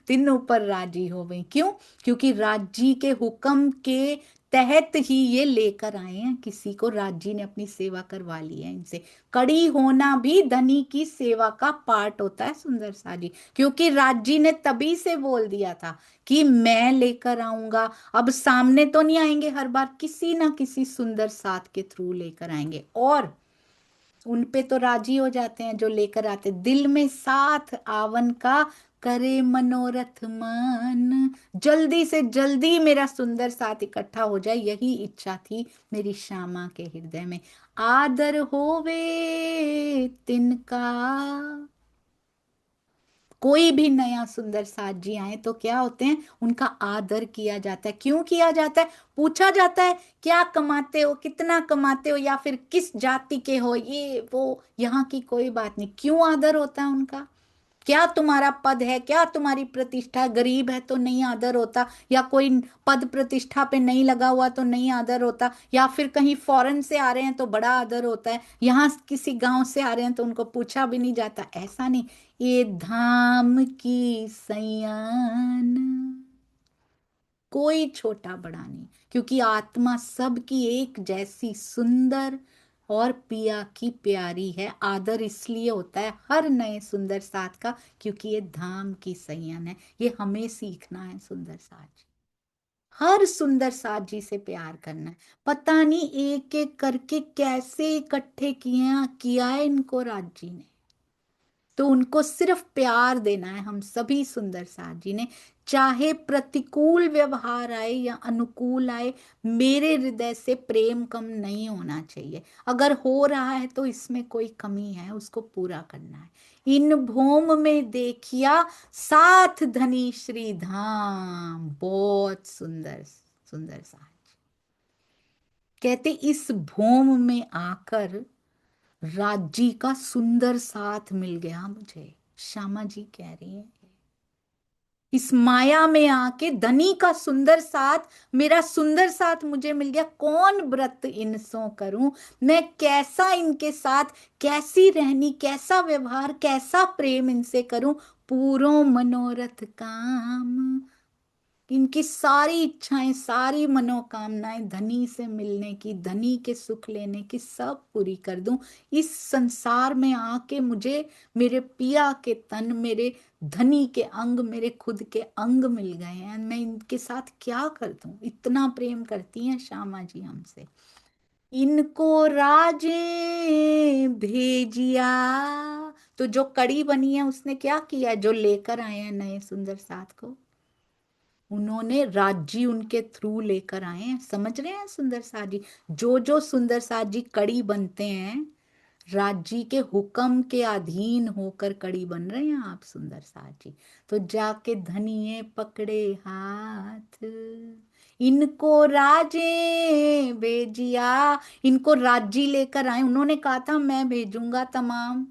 तिन ऊपर राजी हो वहीं। क्यों, क्योंकि राजी के हुक्म के तहत ही ये लेकर आए हैं, किसी को राजी ने अपनी सेवा करवा ली है इनसे। कड़ी होना भी धनी की सेवा का पार्ट होता है सुंदर सा जी, क्योंकि राजी ने तभी से बोल दिया था कि मैं लेकर आऊंगा। अब सामने तो नहीं आएंगे, हर बार किसी ना किसी सुंदर साथ के थ्रू लेकर आएंगे, और उन पे तो राजी हो जाते हैं जो लेकर आते। दिल में साथ आवन का करे मनोरथ मन, जल्दी से जल्दी मेरा सुंदर साथ इकट्ठा हो जाए, यही इच्छा थी मेरी श्यामा के हृदय में। आदर होवे तिनका, कोई भी नया सुंदर साथ जी आए तो क्या होते हैं, उनका आदर किया जाता है। क्यों किया जाता है, पूछा जाता है क्या कमाते हो, कितना कमाते हो, या फिर किस जाति के हो, ये वो यहाँ की कोई बात नहीं। क्यों आदर होता है उनका, क्या तुम्हारा पद है, क्या तुम्हारी प्रतिष्ठा है, गरीब है तो नहीं आदर होता, या कोई पद प्रतिष्ठा पे नहीं लगा हुआ तो नहीं आदर होता, या फिर कहीं फॉरेन से आ रहे हैं तो बड़ा आदर होता है, यहाँ किसी गांव से आ रहे हैं तो उनको पूछा भी नहीं जाता, ऐसा नहीं। ये धाम की सयान, कोई छोटा बड़ा नहीं, क्योंकि आत्मा सबकी एक जैसी सुंदर और पिया की प्यारी है। आदर इसलिए होता है हर नए सुंदर साथ का, क्योंकि ये धाम की सैयन है। ये हमें सीखना है सुंदर साथ जी, हर सुंदर साथ जी से प्यार करना है। पता नहीं एक एक करके कैसे इकट्ठे किया है इनको राज जी ने, तो उनको सिर्फ प्यार देना है हम सभी सुंदर साथ जी ने। चाहे प्रतिकूल व्यवहार आए या अनुकूल आए, मेरे हृदय से प्रेम कम नहीं होना चाहिए। अगर हो रहा है तो इसमें कोई कमी है, उसको पूरा करना है। इन भूम में देखिया साथ धनी श्री धाम, बहुत सुंदर सुंदर साथ। कहते इस भूम में आकर राजी का सुंदर साथ मिल गया मुझे, श्यामा जी कह रही है। इस माया में आके धनी का सुंदर साथ, मेरा सुंदर साथ मुझे मिल गया। कौन व्रत इनसो करूं, मैं कैसा इनके साथ, कैसी रहनी, कैसा व्यवहार, कैसा प्रेम इनसे करूं, पूरो मनोरथ काम। इनकी सारी इच्छाएं, सारी मनोकामनाएं धनी से मिलने की, धनी के सुख लेने की, सब पूरी कर दूं। इस संसार में आके मुझे मेरे पिया के तन, मेरे धनी के अंग, मेरे खुद के अंग मिल गए हैं, मैं इनके साथ क्या कर दूं। इतना प्रेम करती हैं श्यामा जी हमसे। इनको राजे भेजिया, तो जो कड़ी बनी है उसने क्या किया, जो लेकर आए हैं नए सुंदर साथ को, उन्होंने राज्य उनके थ्रू लेकर आए हैं। समझ रहे हैं सुंदर साथ जी, जो जो सुंदर साथ जी कड़ी बनते हैं, राज्य के हुक्म के अधीन होकर कड़ी बन रहे हैं आप सुंदर साथ जी। तो जाके धनिये पकड़े हाथ, इनको राजे भेजिया, इनको राज्य लेकर आए। उन्होंने कहा था मैं भेजूंगा तमाम,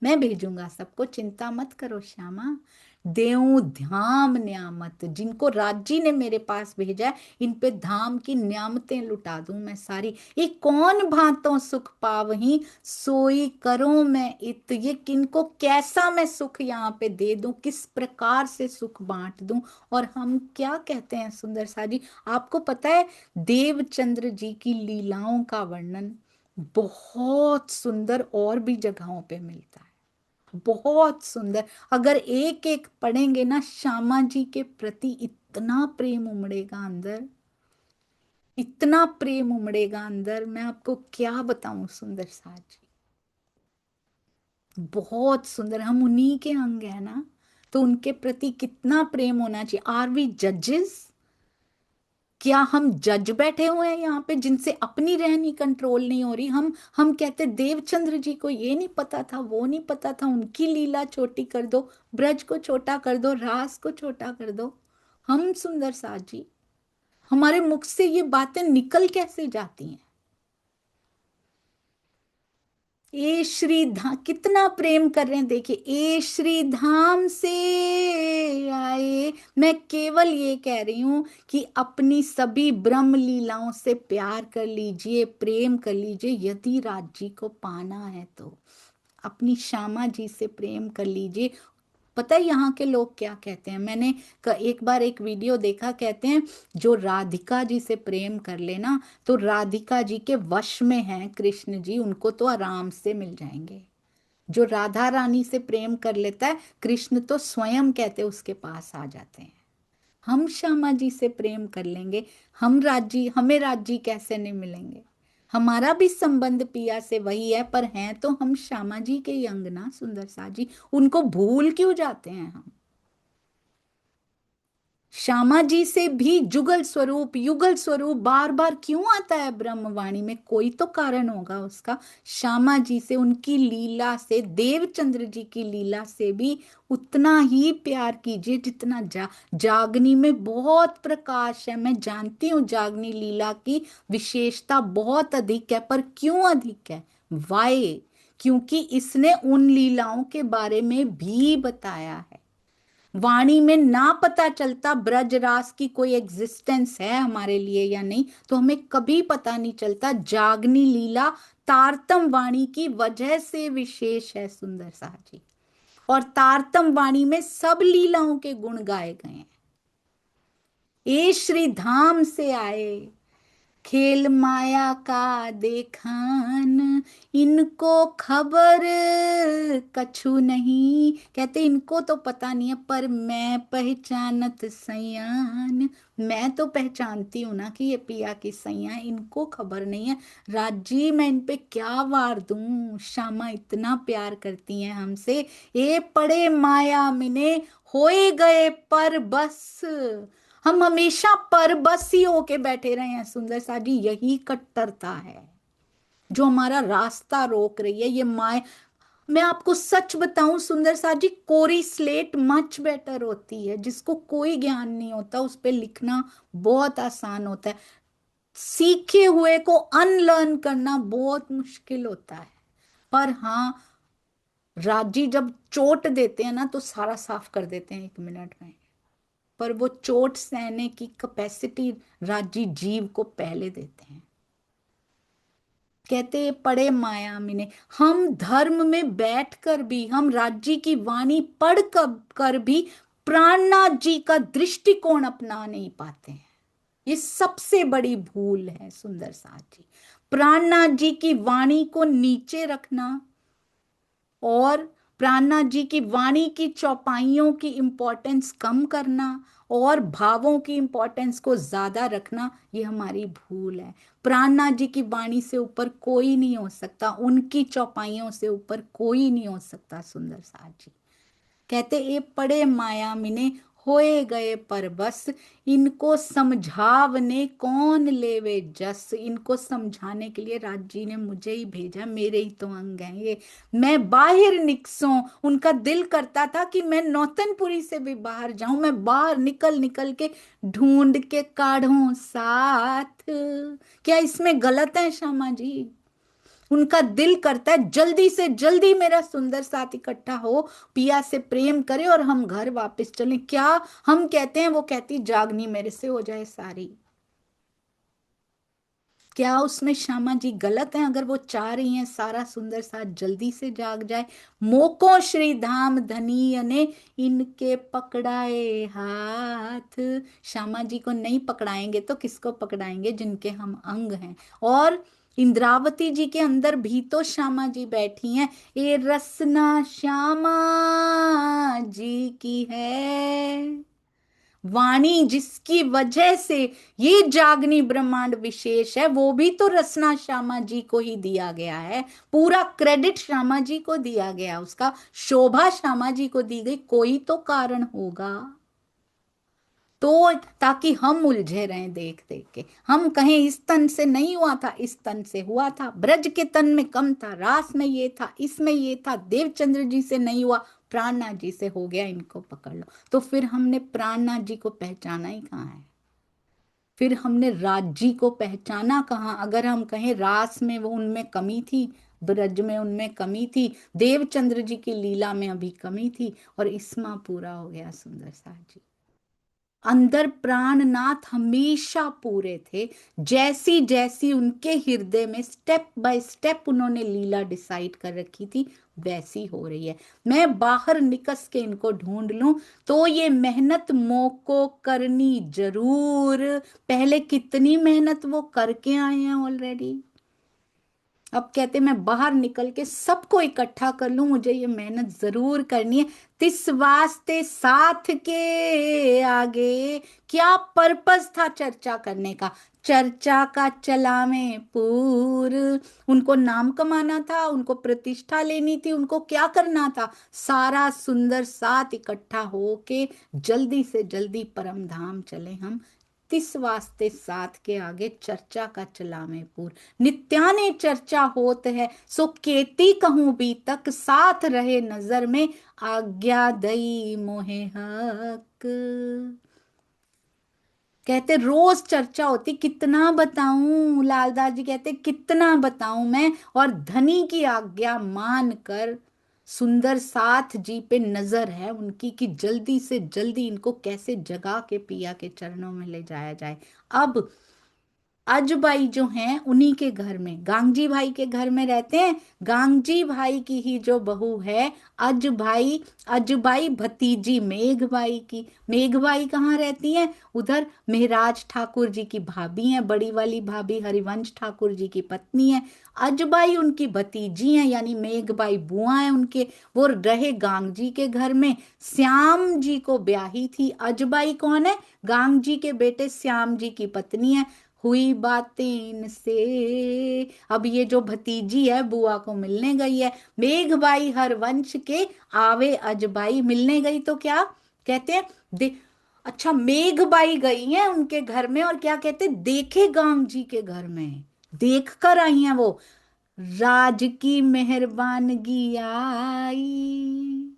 मैं भेजूंगा सबको, चिंता मत करो श्यामा। देऊं धाम न्यामत, जिनको राज्य ने मेरे पास भेजा है इन पे धाम की न्यामतें लुटा दूं मैं सारी। ये कौन भांतों सुख पावही, सोई करो मैं इत, ये किनको कैसा मैं सुख यहाँ पे दे दूं, किस प्रकार से सुख बांट दूं। और हम क्या कहते हैं सुंदर सा जी, आपको पता है देवचंद्र जी की लीलाओं का वर्णन बहुत सुंदर और भी जगहों पे मिलता है। बहुत सुंदर। अगर एक एक पढ़ेंगे ना, श्यामा जी के प्रति इतना प्रेम उमड़ेगा अंदर, इतना प्रेम उमड़ेगा अंदर, मैं आपको क्या बताऊं सुंदर साज जी। बहुत सुंदर, हम उन्हीं के अंग है ना, तो उनके प्रति कितना प्रेम होना चाहिए। आर वी जजेस? क्या हम जज बैठे हुए हैं यहाँ पे जिनसे अपनी रहनी कंट्रोल नहीं हो रही? हम कहते देवचंद्र जी को ये नहीं पता था, वो नहीं पता था, उनकी लीला छोटी कर दो, ब्रज को छोटा कर दो, रास को छोटा कर दो। हम सुंदर साज जी, हमारे मुख से ये बातें निकल कैसे जाती हैं? ए श्री धाम, कितना प्रेम कर रहे हैं देखिए। ए श्री धाम से आए, मैं केवल ये कह रही हूं कि अपनी सभी ब्रह्म लीलाओं से प्यार कर लीजिए, प्रेम कर लीजिए, यदि राज जी को पाना है तो अपनी श्यामा जी से प्रेम कर लीजिए। पता है यहाँ के लोग क्या कहते हैं? मैंने एक बार एक वीडियो देखा, कहते हैं जो राधिका जी से प्रेम कर लेना तो राधिका जी के वश में हैं कृष्ण जी, उनको तो आराम से मिल जाएंगे। जो राधा रानी से प्रेम कर लेता है, कृष्ण तो स्वयं कहते उसके पास आ जाते हैं। हम श्यामा जी से प्रेम कर लेंगे, हम राजी, हमें राजी कैसे नहीं मिलेंगे? हमारा भी संबंध पिया से वही है, पर हैं तो हम श्यामा जी के ही अंग ना सुंदर सा जी, उनको भूल क्यों जाते हैं हम? श्यामा जी से भी जुगल स्वरूप, युगल स्वरूप बार बार क्यों आता है ब्रह्मवाणी में? कोई तो कारण होगा उसका। श्यामा जी से, उनकी लीला से, देवचंद्र जी की लीला से भी उतना ही प्यार कीजिए जितना जागनी में बहुत प्रकाश है। मैं जानती हूँ जागनी लीला की विशेषता बहुत अधिक है, पर क्यों अधिक है? वाय? क्योंकि इसने उन लीलाओं के बारे में भी बताया है। वाणी में ना पता चलता ब्रज रास की कोई एग्जिस्टेंस है हमारे लिए या नहीं, तो हमें कभी पता नहीं चलता। जागनी लीला तारतम वाणी की वजह से विशेष है सुंदर साजी, और तारतम वाणी में सब लीलाओं के गुण गाए गए हैं। ए श्री धाम से आए, खेल माया का देखान, इनको खबर कछु नहीं। कहते इनको तो पता नहीं है, पर मैं पहचानत सयान, मैं तो पहचानती हूं ना कि ये पिया की सैया है, इनको खबर नहीं है। राजी मैं इन पे क्या वार दूं, श्यामा इतना प्यार करती हैं हमसे। ए पड़े माया मिने, होए गए पर बस। हम हमेशा परबस ही होके बैठे रहे हैं सुंदर सा जी, यही कट्टरता है जो हमारा रास्ता रोक रही है, ये माया। मैं आपको सच बताऊं सुंदर सा जी, कोरी स्लेट मच बेटर होती है। जिसको कोई ज्ञान नहीं होता उस पे लिखना बहुत आसान होता है, सीखे हुए को अनलर्न करना बहुत मुश्किल होता है। पर हाँ, राजी जब चोट देते हैं ना तो सारा साफ कर देते हैं 1 मिनट में। पर वो चोट सहने की कैपेसिटी राजी जीव को पहले देते हैं। कहते हैं पढ़े माया मिने, हम धर्म में बैठकर भी, हम राज्य की वाणी पढ़ कर भी प्राणनाथ जी का दृष्टिकोण अपना नहीं पाते हैं। ये सबसे बड़ी भूल है सुंदर साथ जी। प्राणनाथ जी की वाणी को नीचे रखना और प्राणनाथ जी की वाणी की चौपाइयों की इंपॉर्टेंस कम करना और भावों की इंपॉर्टेंस को ज्यादा रखना, ये हमारी भूल है। प्राणनाथ जी की वाणी से ऊपर कोई नहीं हो सकता, उनकी चौपाइयों से ऊपर कोई नहीं हो सकता सुंदर साथ जी। कहते ये पड़े माया मिने, होए गए पर बस, इनको समझावने कौन लेवे जस। इनको समझाने के लिए राज जी ने मुझे ही भेजा, मेरे ही तो अंग हैं ये। मैं बाहर निकसूं, उनका दिल करता था कि मैं नौतनपुरी से भी बाहर जाऊं, मैं बाहर निकल निकल के ढूंढ के काढूं साथ। क्या इसमें गलत है श्यामा जी? उनका दिल करता है जल्दी से जल्दी मेरा सुंदर साथ इकट्ठा हो, पिया से प्रेम करे और हम घर वापस चलें। क्या हम कहते हैं, वो कहती जागनी मेरे से हो जाए सारी। क्या उसमें श्यामा जी गलत हैं अगर वो चाह रही हैं सारा सुंदर साथ जल्दी से जाग जाए? मोको श्री धाम धनी ने इनके पकड़ाए हाथ। श्यामा जी को नहीं पकड़ाएंगे तो किसको पकड़ाएंगे? जिनके हम अंग हैं। और इंद्रावती जी के अंदर भी तो श्यामा जी बैठी हैं। ये रसना श्यामा जी की है, वाणी जिसकी वजह से ये जागनी ब्रह्मांड विशेष है, वो भी तो रसना श्यामा जी को ही दिया गया है। पूरा क्रेडिट श्यामा जी को दिया गया, उसका शोभा श्यामा जी को दी गई। कोई तो कारण होगा, तो ताकि हम उलझे रहें देख देख के। हम कहें इस तन से नहीं हुआ था, इस तन से हुआ था, ब्रज के तन में कम था, रास में ये था, इसमें ये था, देवचंद्र जी से नहीं हुआ, प्राणनाथ जी से हो गया, इनको पकड़ लो। तो फिर हमने प्राणनाथ जी को पहचाना ही कहाँ है? फिर हमने राज जी को पहचाना कहाँ? अगर हम कहें रास में वो उनमें कमी थी, ब्रज में उनमें कमी थी, देवचंद्र जी की लीला में अभी कमी थी, और इसमें पूरा हो गया सुंदर साथ जी। अंदर प्राणनाथ हमेशा पूरे थे। जैसी जैसी उनके हृदय में स्टेप बाय स्टेप उन्होंने लीला डिसाइड कर रखी थी, वैसी हो रही है। मैं बाहर निकस के इनको ढूंढ लूं तो ये मेहनत मोको करनी जरूर। पहले कितनी मेहनत वो करके आए हैं ऑलरेडी, अब कहते मैं बाहर निकल के सबको इकट्ठा कर लूं, मुझे ये मेहनत जरूर करनी है। तिस वास्ते साथ के आगे क्या पर्पस था चर्चा करने का? चर्चा का चलावे पूर। उनको नाम कमाना था, उनको प्रतिष्ठा लेनी थी, उनको क्या करना था? सारा सुंदर साथ इकट्ठा होके जल्दी से जल्दी परम धाम चले हम। तिस वास्ते साथ के आगे चर्चा का चलावे पूर। नित्याने चर्चा होत है, सो केती कहूं भी तक, साथ रहे नजर में आज्ञा दई मोहे हक। कहते रोज चर्चा होती, कितना बताऊं, लालदास जी कहते कितना बताऊं मैं। और धनी की आज्ञा मान कर सुंदर साथ जी पे नजर है उनकी कि जल्दी से जल्दी इनको कैसे जगा के पिया के चरणों में ले जाया जाए। अब अजबाई जो हैं उन्हीं के घर में, गांगजी भाई के घर में रहते हैं। गांगजी भाई की ही जो बहू है अजबाई, अजबाई भतीजी मेघबाई की। मेघबाई कहाँ रहती हैं? उधर मेहराज ठाकुर जी की भाभी हैं, बड़ी वाली भाभी हरिवंश ठाकुर जी की पत्नी है। अजबाई उनकी भतीजी हैं, यानी मेघबाई बुआ है उनके। वो रहे गांगजी के घर में। श्याम जी को ब्याही थी। अजबाई कौन है? गांगजी के बेटे श्याम जी की पत्नी है। हुई बातें इनसे, अब ये जो भतीजी है बुआ को मिलने गई है। मेघबाई हरवंश के आवे अजबाई मिलने गई, तो क्या कहते हैं अच्छा मेघबाई गई हैं उनके घर में, और क्या कहते देखे गांव जी के घर में, देख कर आई हैं वो। राज की मेहरबानगी आई।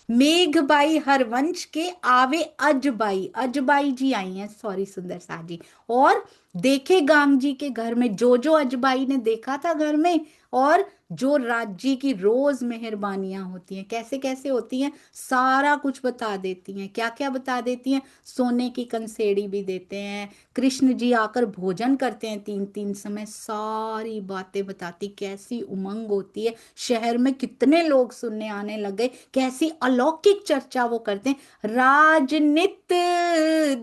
मेघबाई हरवंश के आवे अजबाई, अजबाई जी आई हैं, सॉरी सुंदर सा जी। और देखे गांग जी के घर में जो जो अजबाई ने देखा था घर में, और जो राज्य की रोज मेहरबानियां होती हैं, कैसे कैसे होती हैं, सारा कुछ बता देती हैं। क्या क्या बता देती हैं? सोने की कंसेड़ी भी देते हैं, कृष्ण जी आकर भोजन करते हैं 3 3 समय, सारी बातें बताती। कैसी उमंग होती है, शहर में कितने लोग सुनने आने लगे, कैसी अलौकिक चर्चा वो करते हैं। राजनित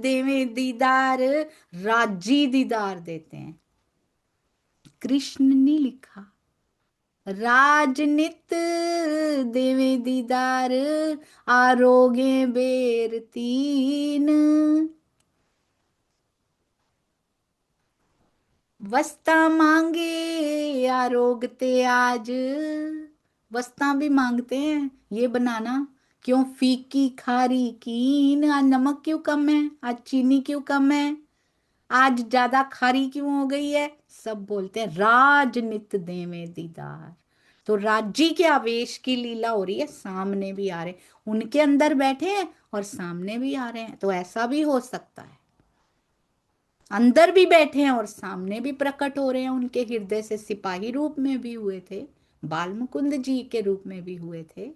देवे दीदार, राजी दीदार देते हैं। कृष्ण ने लिखा राजनित देवे दीदार, आरोगे बेर तीन। वस्ता मांगे आरोगते आज, वस्ता भी मांगते हैं, ये बनाना क्यों फीकी खारी कीन, आज नमक क्यों कम है, आज चीनी क्यों कम है, आज ज्यादा खारी क्यों हो गई है। सब बोलते हैं राजनित देवे दीदार। तो राजी के आवेश की लीला हो रही है, सामने भी आ रहे, उनके अंदर बैठे हैं और सामने भी आ रहे हैं। तो ऐसा भी हो सकता है, अंदर भी बैठे हैं और सामने भी प्रकट हो रहे हैं उनके हृदय से। सिपाही रूप में भी हुए थे, बाल मुकुंद जी के रूप में भी हुए थे,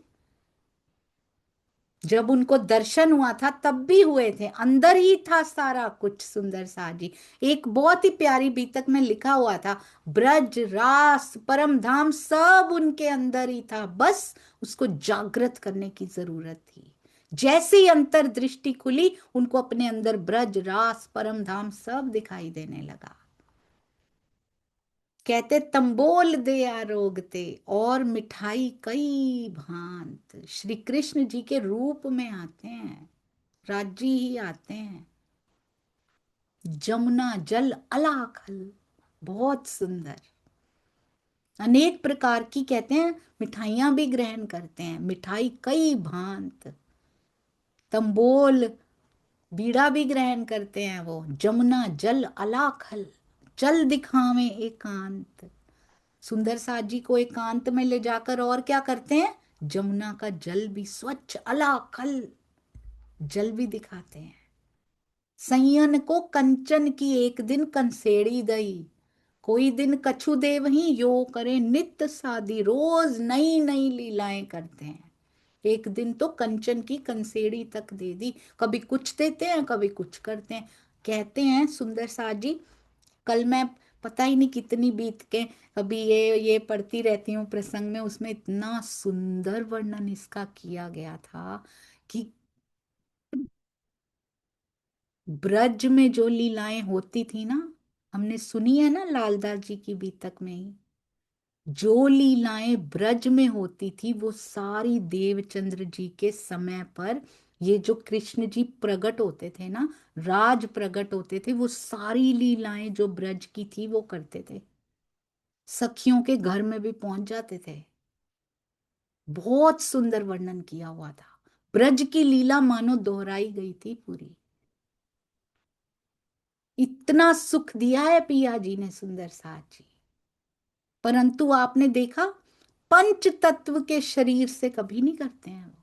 जब उनको दर्शन हुआ था तब भी हुए थे, अंदर ही था सारा कुछ। सुंदर सा जी एक बहुत ही प्यारी बीतक में लिखा हुआ था, ब्रज रास परम धाम सब उनके अंदर ही था, बस उसको जागृत करने की जरूरत थी। जैसे ही अंतर दृष्टि खुली, उनको अपने अंदर ब्रज रास परम धाम सब दिखाई देने लगा। कहते तंबोल दे आरोगते, और मिठाई कई भांत। श्री कृष्ण जी के रूप में आते हैं, राजी ही आते हैं। जमुना जल अलाखल, बहुत सुंदर। अनेक प्रकार की कहते हैं मिठाइयां भी ग्रहण करते हैं, मिठाई कई भांत। तंबोल बीड़ा भी ग्रहण करते हैं वो। जमुना जल अलाखल, जल दिखावे एकांत। सुंदर साथ जी को एकांत में ले जाकर और क्या करते हैं, जमुना का जल भी स्वच्छ अलाखल जल भी दिखाते हैं। संयन को कंचन की एक दिन कंसेड़ी दई, कोई दिन कछु देव ही यो करे नित्य सादी। रोज नई नई लीलाएं करते हैं। एक दिन तो कंचन की कंसेड़ी तक दे दी, कभी कुछ देते हैं कभी कुछ करते हैं। कहते हैं सुंदर साथ जी, कल मैं पता ही नहीं कितनी बीत के कभी ये पढ़ती रहती हूँ प्रसंग में, उसमें इतना सुंदर वर्णन इसका किया गया था कि ब्रज में जो लीलाएं होती थी ना, हमने सुनी है ना लालदास जी की बीतक में ही, जो लीलाएं ब्रज में होती थी वो सारी देवचंद्र जी के समय पर, ये जो कृष्ण जी प्रकट होते थे ना, राज प्रकट होते थे, वो सारी लीलाएं जो ब्रज की थी वो करते थे। सखियों के घर में भी पहुंच जाते थे। बहुत सुंदर वर्णन किया हुआ था। ब्रज की लीला मानो दोहराई गई थी पूरी। इतना सुख दिया है पिया जी ने सुंदर साथ जी। परंतु आपने देखा, पंच तत्व के शरीर से कभी नहीं करते हैं वो।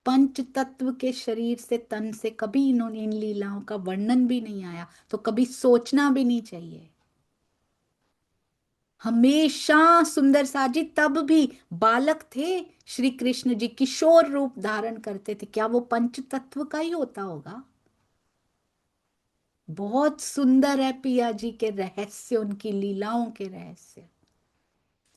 पंच तत्व के शरीर से, तन से कभी इन्होंने इन लीलाओं का वर्णन भी नहीं आया, तो कभी सोचना भी नहीं चाहिए। हमेशा सुंदर साथ जी तब भी बालक थे, श्री कृष्ण जी किशोर रूप धारण करते थे, क्या वो पंच तत्व का ही होता होगा? बहुत सुंदर है पिया जी के रहस्य, उनकी लीलाओं के रहस्य।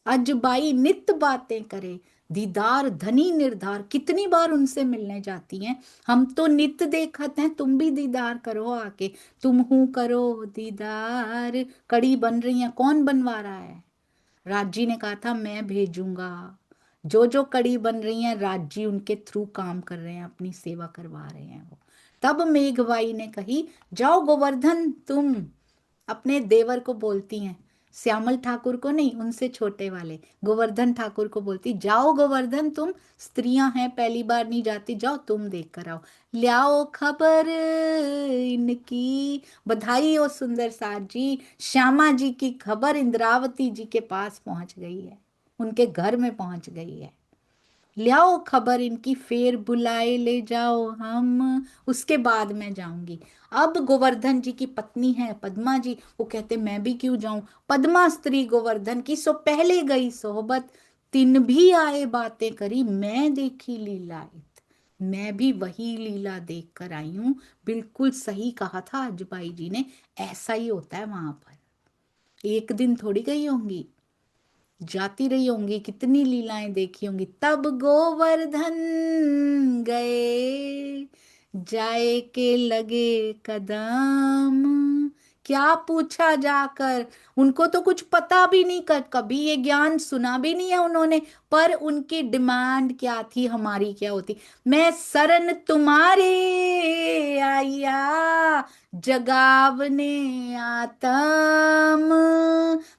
अजबाई नित बातें करे, दीदार धनी निर्धार। कितनी बार उनसे मिलने जाती हैं, हम तो नित देखत हैं, तुम भी दीदार करो आके। तुम हूं करो दीदार, कड़ी बन रही है, कौन बनवा रहा है? राज जी ने कहा था मैं भेजूंगा। जो जो कड़ी बन रही हैं राज जी उनके थ्रू काम कर रहे हैं, अपनी सेवा करवा रहे हैं वो। तब मेघबाई ने कही, जाओ गोवर्धन तुम, अपने देवर को बोलती हैं, श्यामल ठाकुर को नहीं, उनसे छोटे वाले गोवर्धन ठाकुर को बोलती, जाओ गोवर्धन तुम, स्त्रियां हैं पहली बार नहीं जाती, जाओ तुम देख कर आओ, लाओ खबर इनकी। बधाई हो सुंदर साथ जी, श्यामा जी की खबर इंद्रावती जी के पास पहुंच गई है, उनके घर में पहुंच गई है। लाओ खबर इनकी, फेर बुलाए ले जाओ हम, उसके बाद मैं जाऊंगी। अब गोवर्धन जी की पत्नी है पद्मा जी, वो कहते मैं भी क्यों जाऊं, पद्मा स्त्री गोवर्धन की, सो पहले गई सोहबत। तिन भी आए बातें करी, मैं देखी लीलायत। मैं भी वही लीला देख कर आई हूं। बिल्कुल सही कहा था अजबाई जी ने, ऐसा ही होता है वहां पर। एक दिन थोड़ी गई होंगी, जाती रही होंगी, कितनी लीलाएं देखी होंगी। तब गोवर्धन गए, जाए के लगे कदम। क्या पूछा जाकर, उनको तो कुछ पता भी नहीं, कर कभी ये ज्ञान सुना भी नहीं है उन्होंने, पर उनकी डिमांड क्या थी, हमारी क्या होती, मैं शरण तुम्हारे आया, जगावने आतम।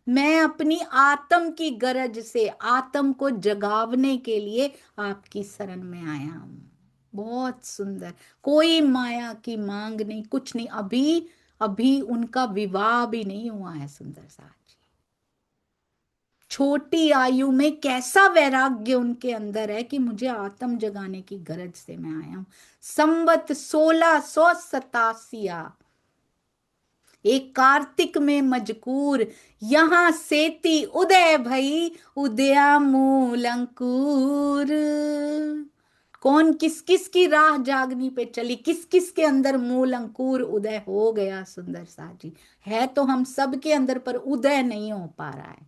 मैं अपनी आत्म की गरज से, आत्म को जगावने के लिए आपकी शरण में आया हूं। बहुत सुंदर। कोई माया की मांग नहीं, कुछ नहीं। अभी अभी उनका विवाह भी नहीं हुआ है सुंदर साथ जी। छोटी आयु में कैसा वैराग्य उनके अंदर है कि मुझे आत्म जगाने की गरज से मैं आया हूं। संवत 1687, एक कार्तिक में मजकूर, यहां सेती उदय भई, उदया मूल अंकुर। कौन किस किस की राह जागनी पे चली, किस किस के अंदर मूल अंकुर उदय हो गया सुंदर साथ जी। है तो हम सब के अंदर, पर उदय नहीं हो पा रहा है।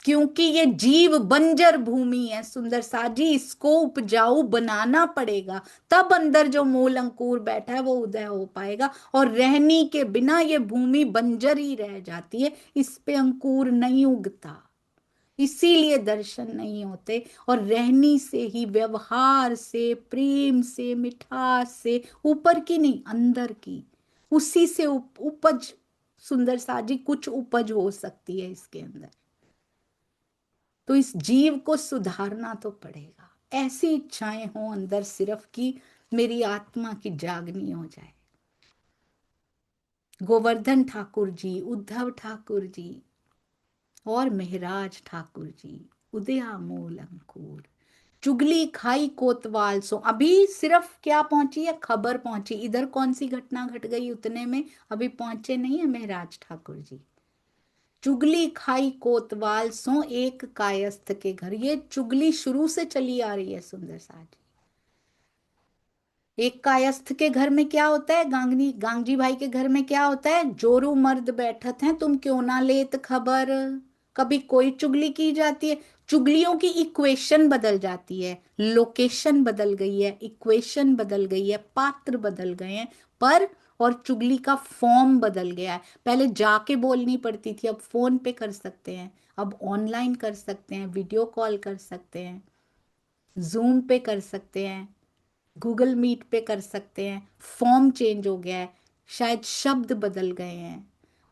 क्योंकि ये जीव बंजर भूमि है सुंदर साजी, इसको उपजाऊ बनाना पड़ेगा, तब अंदर जो मूल अंकुर बैठा है वो उदय हो पाएगा। और रहनी के बिना ये भूमि बंजर ही रह जाती है, इस पे अंकुर नहीं उगता, इसीलिए दर्शन नहीं होते। और रहनी से ही, व्यवहार से, प्रेम से, मिठास से, ऊपर की नहीं अंदर की, उसी से उपज सुंदर साजी कुछ उपज हो सकती है इसके अंदर। तो इस जीव को सुधारना तो पड़ेगा, ऐसी इच्छाएं हो अंदर सिर्फ कि मेरी आत्मा की जागनी हो जाए। गोवर्धन ठाकुर जी, उद्धव ठाकुर जी और मेहराज ठाकुर जी, उदयामूल अंकुर, चुगली खाई कोतवाल सो। अभी सिर्फ क्या पहुंची है, खबर पहुंची, इधर कौन सी घटना घट गई उतने में अभी पहुंचे नहीं है मेहराज ठाकुर जी। चुगली खाई कोतवाल सो एक कायस्थ के घर, ये चुगली शुरू से चली आ रही है सुंदर साज। एक कायस्थ के घर में क्या होता है, गांगजी भाई के घर में क्या होता है, जोरू मर्द बैठत हैं तुम क्यों ना लेत खबर। कभी कोई चुगली की जाती है, चुगलियों की इक्वेशन बदल जाती है, लोकेशन बदल गई है, इक्वेशन बदल गई है, पात्र बदल गए हैं, पर और चुगली का फॉर्म बदल गया है। पहले जाके बोलनी पड़ती थी, अब फोन पे कर सकते हैं, अब ऑनलाइन कर सकते हैं, वीडियो कॉल कर सकते हैं, जूम पे कर सकते हैं, गूगल मीट पे कर सकते हैं। फॉर्म चेंज हो गया है, शायद शब्द बदल गए हैं,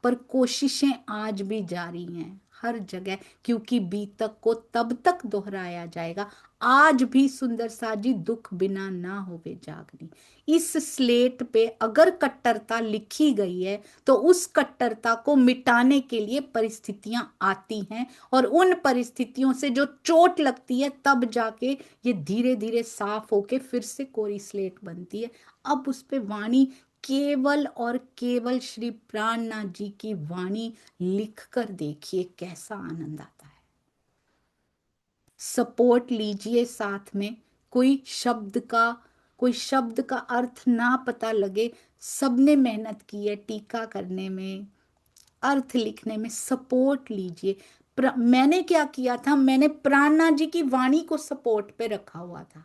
पर कोशिशें आज भी जारी हैं हर जगह, क्योंकि बीतक को तब तक दोहराया जाएगा। आज भी सुंदर साजी दुख बिना ना होवे जागनी। इस स्लेट पे अगर कट्टरता लिखी गई है तो उस कट्टरता को मिटाने के लिए परिस्थितियां आती हैं, और उन परिस्थितियों से जो चोट लगती है तब जाके ये धीरे धीरे साफ होके फिर से कोरी स्लेट बनती है। अब उस पे वाणी केवल और केवल श्री प्राणनाथ जी की वाणी लिख कर देखिए कैसा आनंद आता है। सपोर्ट लीजिए साथ में, कोई शब्द का अर्थ ना पता लगे, सबने मेहनत की है टीका करने में, अर्थ लिखने में, सपोर्ट लीजिए। मैंने क्या किया था, मैंने प्राणनाथ जी की वाणी को सपोर्ट पे रखा हुआ था।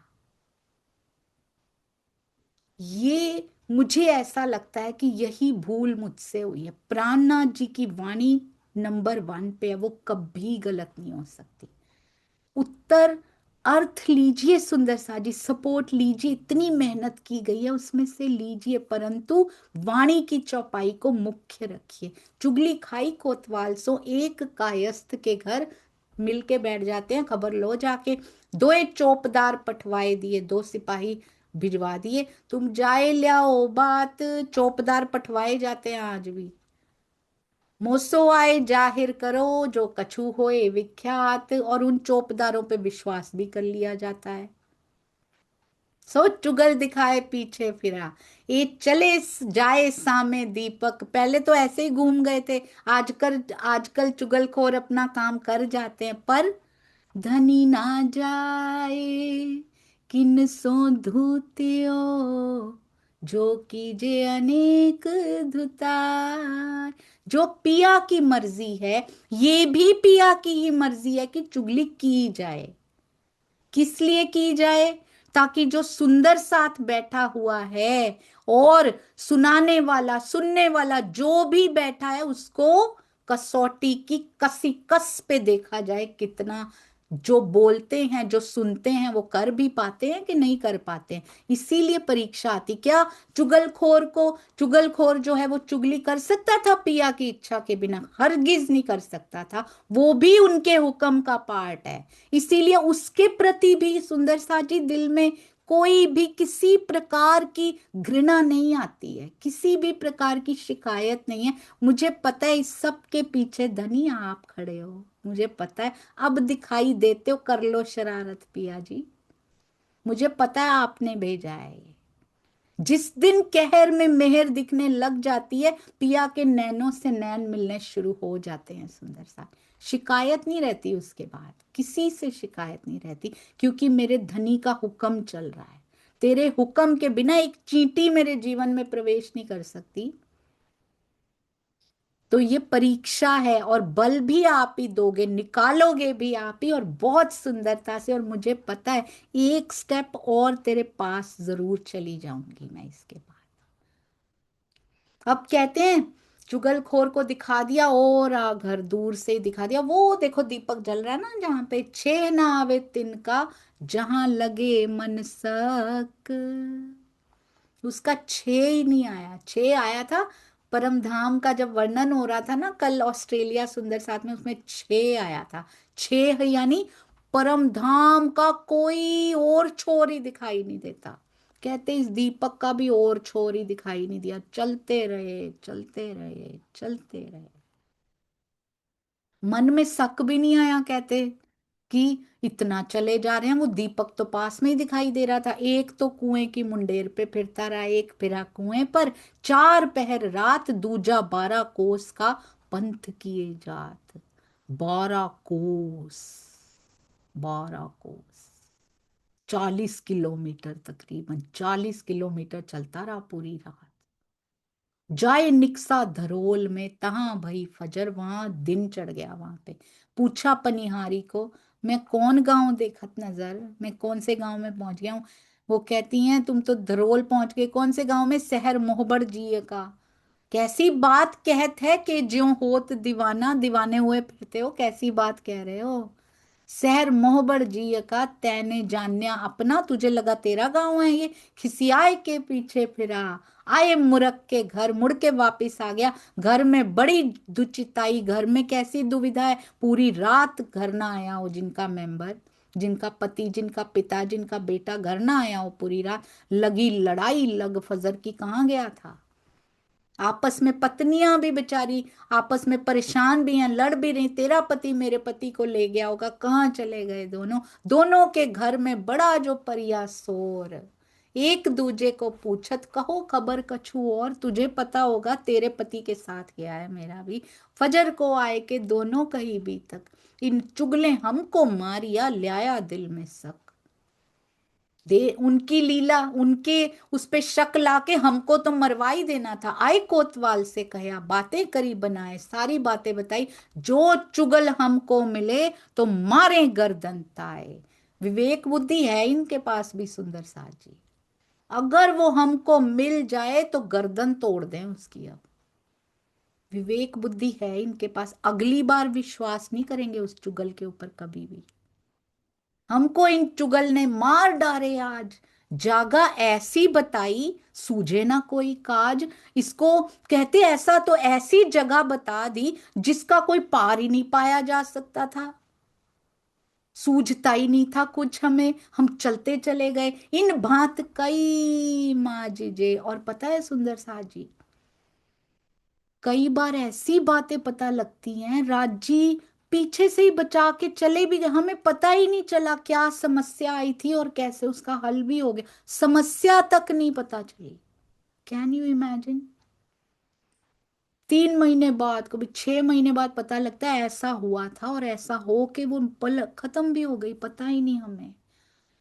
ये मुझे ऐसा लगता है कि यही भूल मुझसे हुई है। प्राणनाथ जी की वाणी नंबर 1 पे है, वो कभी गलत नहीं हो सकती। उत्तर अर्थ लीजिए सुंदर सा जी, सपोर्ट लीजिए, इतनी मेहनत की गई है उसमें से लीजिए, परंतु वाणी की चौपाई को मुख्य रखिए। चुगली खाई कोतवाल सो एक कायस्थ के घर, मिलके बैठ जाते हैं, खबर लो जाके, दो एक चौपदार पठवाए दिए, दो सिपाही भिजवा दिए, तुम जाए लियाओ बात। चौपदार पठवाए जाते हैं आज भी। मोसो आए जाहिर करो जो कछु होए विख्यात, और उन चौपदारों पे विश्वास भी कर लिया जाता है। सो चुगल दिखाए पीछे फिरा, ये चले जाए सामे दीपक। पहले तो ऐसे ही घूम गए थे, आजकल आजकल चुगलखोर अपना काम कर जाते हैं, पर धनी ना जाए किन सो धूत्यो, जो कीजे अनेक धुतार। जो पिया की मर्जी है, ये भी पिया की ही मर्जी है कि चुगली की जाए। किस लिए की जाए, ताकि जो सुंदर साथ बैठा हुआ है और सुनाने वाला, सुनने वाला जो भी बैठा है, उसको कसौटी की कसी कस पे देखा जाए, कितना जो बोलते हैं, जो सुनते हैं, वो कर भी पाते हैं कि नहीं कर पाते हैं। इसीलिए परीक्षा आती। क्या चुगलखोर जो है वो चुगली कर सकता था पिया की इच्छा के बिना? हरगिज नहीं कर सकता था, वो भी उनके हुक्म का पार्ट है। इसीलिए उसके प्रति भी सुंदर साजी दिल में कोई भी किसी प्रकार की घृणा नहीं आती है, किसी भी प्रकार की शिकायत नहीं है। मुझे पता है इस सब के पीछे धनी आप खड़े हो, मुझे पता है, अब दिखाई देते हो, कर लो शरारत पिया जी, मुझे पता है आपने भेजा है ये। जिस दिन कहर में मेहर दिखने लग जाती है, पिया के नैनों से नैन मिलने शुरू हो जाते हैं सुंदर सा। शिकायत नहीं रहती, उसके बाद किसी से शिकायत नहीं रहती, क्योंकि मेरे धनी का हुक्म चल रहा है। तेरे हुक्म के बिना एक चींटी मेरे जीवन में प्रवेश नहीं कर सकती। तो ये परीक्षा है, और बल भी आप ही दोगे, निकालोगे भी आप ही, और बहुत सुंदरता से। और मुझे पता है एक स्टेप और तेरे पास जरूर चली जाऊंगी मैं इसके बाद। अब कहते हैं चुगलखोर को दिखा दिया, और घर दूर से ही दिखा दिया। वो देखो दीपक जल रहा है ना, जहां पे छे ना आवे तिनका, जहां लगे मन सक। उसका छे ही नहीं आया, छे आया था परम धाम का जब वर्णन हो रहा था ना कल ऑस्ट्रेलिया सुंदर साथ में, उसमें छे आया था। छे है यानी परम धाम का कोई और छोर ही दिखाई नहीं देता। कहते इस दीपक का भी और छोर ही दिखाई नहीं दिया, चलते रहे चलते रहे चलते रहे। मन में शक भी नहीं आया, कहते कि इतना चले जा रहे हैं। वो दीपक तो पास में ही दिखाई दे रहा था, एक तो कुएं की मुंडेर पे फिरता रहा, एक फिरा कुएं पर। चार पहर रात, दूजा 12 कोस का पंथ किए जात। 12 कोस, 12 कोस, 40 किलोमीटर, तकरीबन 40 किलोमीटर चलता रहा पूरी रात। जाए निकसा धरोल में, तहां भई फजर, वहां दिन चढ़ गया वहां पे। पूछा पनिहारी को, मैं कौन गांव देखत नजर, मैं कौन से गांव में पहुंच गया हूँ। वो कहती हैं तुम तो धरोल पहुंच गए, कौन से गांव में, शहर मोहबड़ जी का। कैसी बात कहत है कि ज्यों होत दीवाना, दीवाने हुए फिरते हो, कैसी बात कह रहे हो। शहर मोहबड़ जी का, तैने जान्या अपना, तुझे लगा तेरा गांव है ये। खिसियाए के पीछे फिरा, आए मुरक के घर, मुड़ के वापिस आ गया। घर में बड़ी दुचिताई, घर में कैसी दुविधा है, पूरी रात घर ना आया हो जिनका मेंबर, जिनका पति, जिनका पिता, जिनका बेटा घर ना आया हो पूरी रात। लगी लड़ाई लग फजर की, कहाँ गया था। आपस में पत्नियां भी बेचारी आपस में परेशान भी हैं, लड़ भी रही, तेरा पति मेरे पति को ले गया होगा, कहाँ चले गए दोनों। दोनों के घर में बड़ा जो परिया शोर, एक दूजे को पूछत, कहो खबर कछु और, तुझे पता होगा तेरे पति के साथ गया है मेरा भी। फजर को आए के दोनों कही भी तक, इन चुगले हमको मारिया, ल्याया दिल में शक। दे उनकी लीला, उनके उस पे शक लाके हमको तो मरवा ही देना था। आए कोतवाल से कहा, बातें करी बनाए, सारी बातें बताई, जो चुगल हमको मिले तो मारे गर्दन ताए। विवेक बुद्धि है इनके पास भी सुंदर साथ जी, अगर वो हमको मिल जाए तो गर्दन तोड़ दें उसकी। अब विवेक बुद्धि है इनके पास, अगली बार विश्वास नहीं करेंगे उस चुगल के ऊपर कभी भी। हमको इन चुगल ने मार डारे आज, जागा ऐसी बताई, सूझे ना कोई काज। इसको कहते ऐसा तो ऐसी जगह बता दी जिसका कोई पार ही नहीं पाया जा सकता था। सूझता ही नहीं था कुछ हमें, हम चलते चले गए। इन भांत कई माजिजे, और पता है सुंदर सा जी, कई बार ऐसी बातें पता लगती हैं, राजी पीछे से ही बचा के चले भी गए, हमें पता ही नहीं चला क्या समस्या आई थी और कैसे उसका हल भी हो गया, समस्या तक नहीं पता चली। Can you imagine. 3 महीने बाद, कभी 6 महीने बाद पता लगता है ऐसा हुआ था, और ऐसा हो के वो पल खत्म भी हो गई, पता ही नहीं हमें।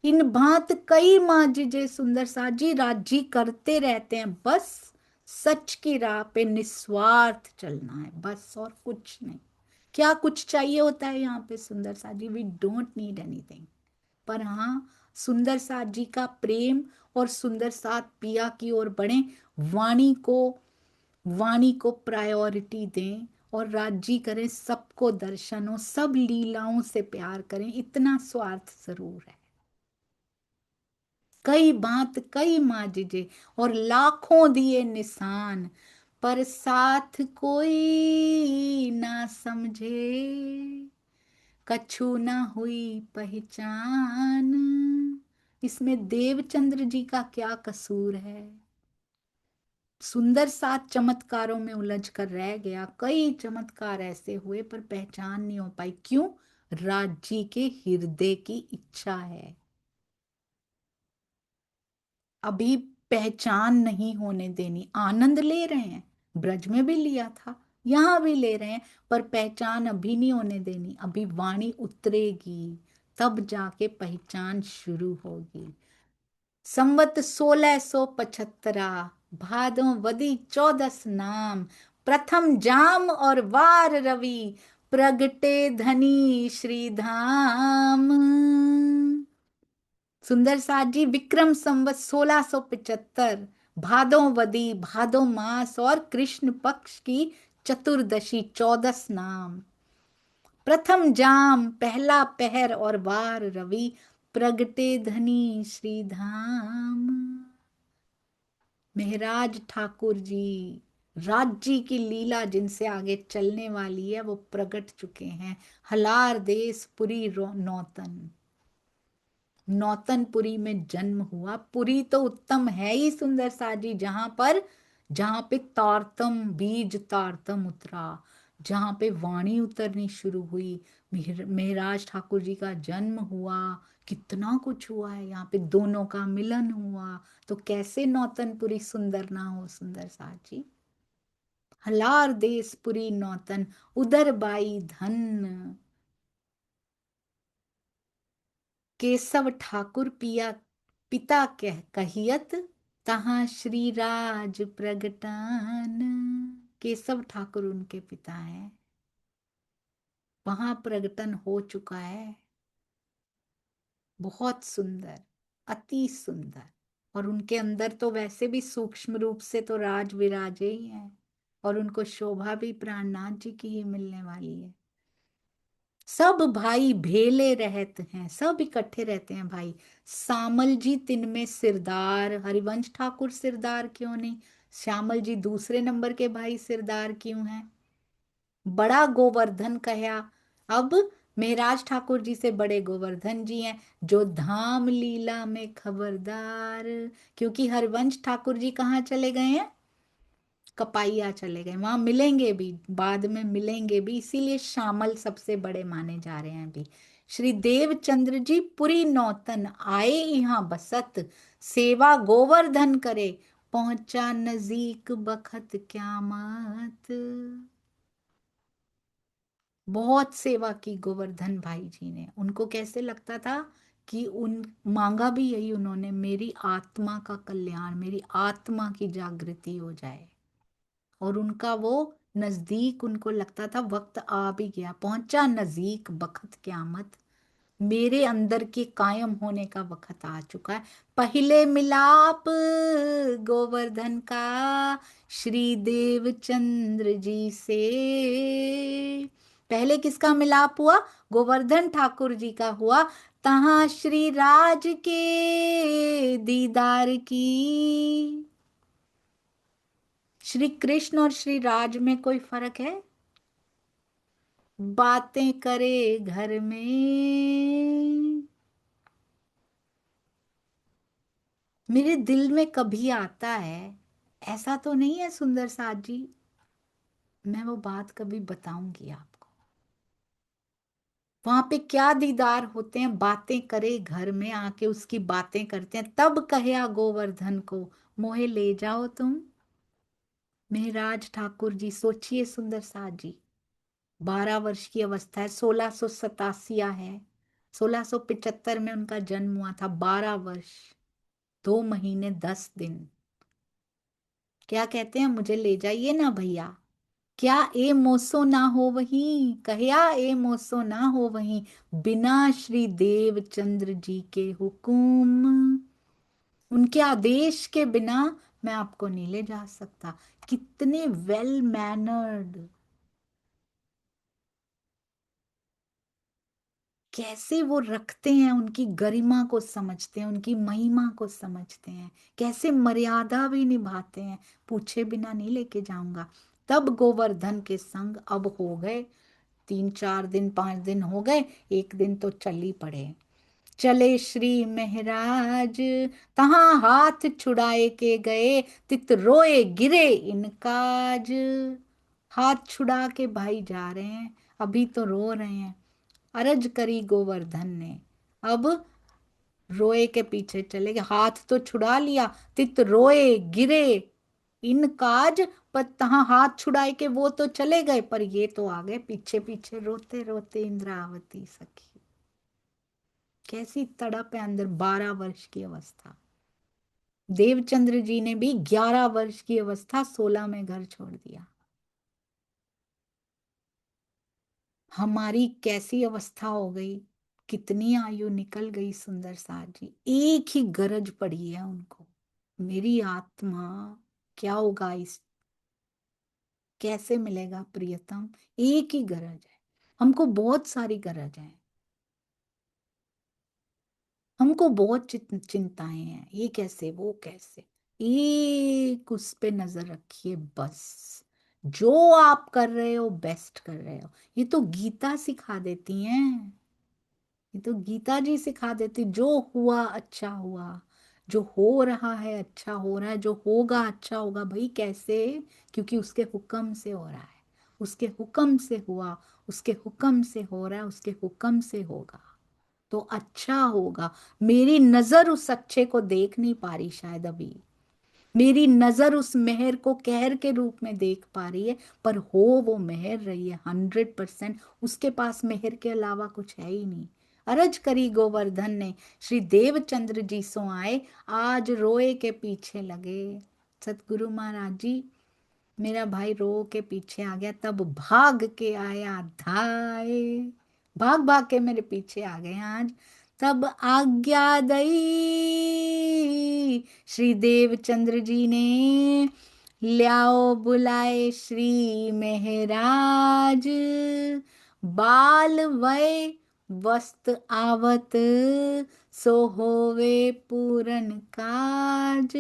इन भांत कई माजिजे सुंदर साजी, राजी करते रहते हैं बस, सच की राह पे निस्वार्थ चलना है बस, और कुछ नहीं। क्या कुछ चाहिए होता है यहाँ पे सुंदर साजी, वी डोंट नीड एनीथिंग। पर हाँ, सुंदर साथ जी का प्रेम, और सुंदर साथ पिया की ओर बढ़े, वाणी को, वाणी को प्रायोरिटी दें, और राज्य करें, सबको दर्शन हो, सब लीलाओं से प्यार करें, इतना स्वार्थ जरूर है। कई बात कई माजिजे, और लाखों दिए निशान, पर साथ कोई ना समझे, कछु ना हुई पहचान। इसमें देवचंद्र जी का क्या कसूर है। सुंदर सात चमत्कारों में उलझ कर रह गया, कई चमत्कार ऐसे हुए पर पहचान नहीं हो पाई, क्यों। राज्य के हृदय की इच्छा है, अभी पहचान नहीं होने देनी। आनंद ले रहे हैं, ब्रज में भी लिया था, यहां भी ले रहे हैं, पर पहचान अभी नहीं होने देनी। अभी वाणी उतरेगी, तब जाके पहचान शुरू होगी। संवत 1675, भादों वदी 14 नाम, प्रथम जाम और वार रवि, प्रगटे धनी श्री धाम। सुंदर साथ जी, विक्रम संवत 1675, भादोवदी भादो मास और कृष्ण पक्ष की चतुर्दशी, 14 नाम। प्रथम जाम पहला पहर और वार रवि, प्रगटे धनी श्री धाम। मेहराज ठाकुर जी, राज्य की लीला जिनसे आगे चलने वाली है वो प्रकट चुके हैं। हलार देश पुरी नौतन, नौतनपुरी में जन्म हुआ। पुरी तो उत्तम है ही सुंदर साजी, जहां पे तारतम बीज तारतम उतरा, जहां पे वाणी उतरनी शुरू हुई, मेहराज ठाकुर जी का जन्म हुआ, कितना कुछ हुआ है यहाँ पे, दोनों का मिलन हुआ। तो कैसे नौतनपुरी सुंदर ना हो सुंदर साजी। हलार देश पुरी नौतन, उदर बाई धन, केशव ठाकुर पिया पिता कह कहियत, तहां श्री राज प्रगटान। केशव ठाकुर उनके पिता हैं, वहां प्रगटन हो चुका है। बहुत सुंदर, अति सुंदर। और उनके अंदर तो वैसे भी सूक्ष्म रूप से तो राज विराजे ही हैं, और उनको शोभा भी प्राणनाथ जी की ही मिलने वाली है। सब भाई भेले रहते हैं, सब इकट्ठे रहते हैं भाई। श्यामल जी तिन में सिरदार, हरिवंश ठाकुर सिरदार क्यों नहीं, श्यामल जी दूसरे नंबर के भाई सिरदार क्यों हैं। बड़ा गोवर्धन कहा, अब मेहराज ठाकुर जी से बड़े गोवर्धन जी हैं, जो धाम लीला में खबरदार। क्योंकि हरिवंश ठाकुर जी कहाँ चले गए हैं, कपाइया चले गए, वहां मिलेंगे भी, बाद में मिलेंगे भी, इसीलिए श्यामल सबसे बड़े माने जा रहे हैं अभी। श्री देवचंद्र जी पुरी नौतन आए यहाँ बसत, सेवा गोवर्धन करे, पहुंचा नजीक बखत क्यामत। बहुत सेवा की गोवर्धन भाई जी ने। उनको कैसे लगता था कि उन मांगा भी यही उन्होंने, मेरी आत्मा का कल्याण, मेरी आत्मा की जागृति हो जाए। और उनका वो नजदीक, उनको लगता था वक्त आ भी गया, पहुंचा नजदीक बखत क्यामत, मेरे अंदर के कायम होने का वक्त आ चुका है। पहले मिलाप गोवर्धन का श्री देवचंद्र जी से, पहले किसका मिलाप हुआ, गोवर्धन ठाकुर जी का हुआ। तहां श्री राज के दीदार की। श्री कृष्ण और श्री राज में कोई फर्क है, बातें करे घर में। मेरे दिल में कभी आता है, ऐसा तो नहीं है सुंदर साथ जी, मैं वो बात कभी बताऊंगी आपको। वहां पे क्या दीदार होते हैं, बातें करे घर में आके उसकी बातें करते हैं, तब कहे गोवर्धन को मोहे ले जाओ तुम। मेहराज ठाकुर जी सोचिए सुंदर साथ जी, 12 वर्ष की अवस्था है, 1687 है, 1675 में उनका जन्म हुआ था, 12 वर्ष 2 महीने 10 दिन। क्या कहते हैं, मुझे ले जाइए ना भैया, क्या ए मोसो ना हो वहीं, कहया ए मोसो ना हो वहीं, बिना श्री देवचंद्र जी के हुकुम, उनके आदेश के बिना मैं आपको नहीं ले जा सकता। कितने वेल मैनर्ड, कैसे वो रखते हैं, उनकी गरिमा को समझते हैं, उनकी महिमा को समझते हैं, कैसे मर्यादा भी निभाते हैं, पूछे बिना नहीं लेके जाऊंगा। तब गोवर्धन के संग अब हो गए 3 4 दिन 5 दिन हो गए, एक दिन तो चल ही पड़े। चले श्री महराज तहां हाथ छुड़ाए के गए, तित रोए गिरे इनकाज। हाथ छुड़ा के भाई जा रहे हैं, अभी तो रो रहे हैं। अरज करी गोवर्धन ने, अब रोए के पीछे चले गए, हाथ तो छुड़ा लिया, तित रोए गिरे इन काज, पर तहां हाथ छुड़ाए के वो तो चले गए, पर ये तो आ गए पीछे पीछे रोते रोते इंद्रावती सखी। कैसी तड़प है अंदर, 12 वर्ष की अवस्था। देवचंद्र जी ने भी 11 वर्ष की अवस्था 16 में घर छोड़ दिया। हमारी कैसी अवस्था हो गई, कितनी आयु निकल गई सुंदर साथ जी। एक ही गरज पड़ी है उनको, मेरी आत्मा क्या होगा इस, कैसे मिलेगा प्रियतम। एक ही गरज है, हमको बहुत सारी गरज है, हमको बहुत चिंताएं हैं, ये कैसे वो कैसे। एक उस पे नजर रखिए बस, जो आप कर रहे हो बेस्ट कर रहे हो। ये तो गीता सिखा देती हैं, ये तो गीता जी सिखा देती, जो हुआ अच्छा हुआ, जो हो रहा है अच्छा हो रहा है, जो होगा अच्छा होगा। भाई कैसे, क्योंकि उसके हुक्म से हो रहा है, उसके हुक्म से हुआ, उसके हुक्म से हो रहा है, उसके हुक्म से होगा तो अच्छा होगा। मेरी नजर उस अच्छे को देख नहीं पा रही शायद अभी, मेरी नजर उस मेहर को कहर के रूप में देख पा रही है, पर हो वो मेहर रही है 100%। उसके पास मेहर के अलावा कुछ है ही नहीं। अरज करी गोवर्धन ने, श्री देवचंद्र जी सो आए, आज रोए के पीछे लगे। सतगुरु महाराज जी, मेरा भाई रो के पीछे आ गया, तब भाग के आया धाए, भाग भाग के मेरे पीछे आ गए आज। तब आज्ञा दई श्री देवचंद्र जी ने, ल्याओ बुलाए श्री महराज, बाल वय वस्त आवत, सो होवे पूरन काज।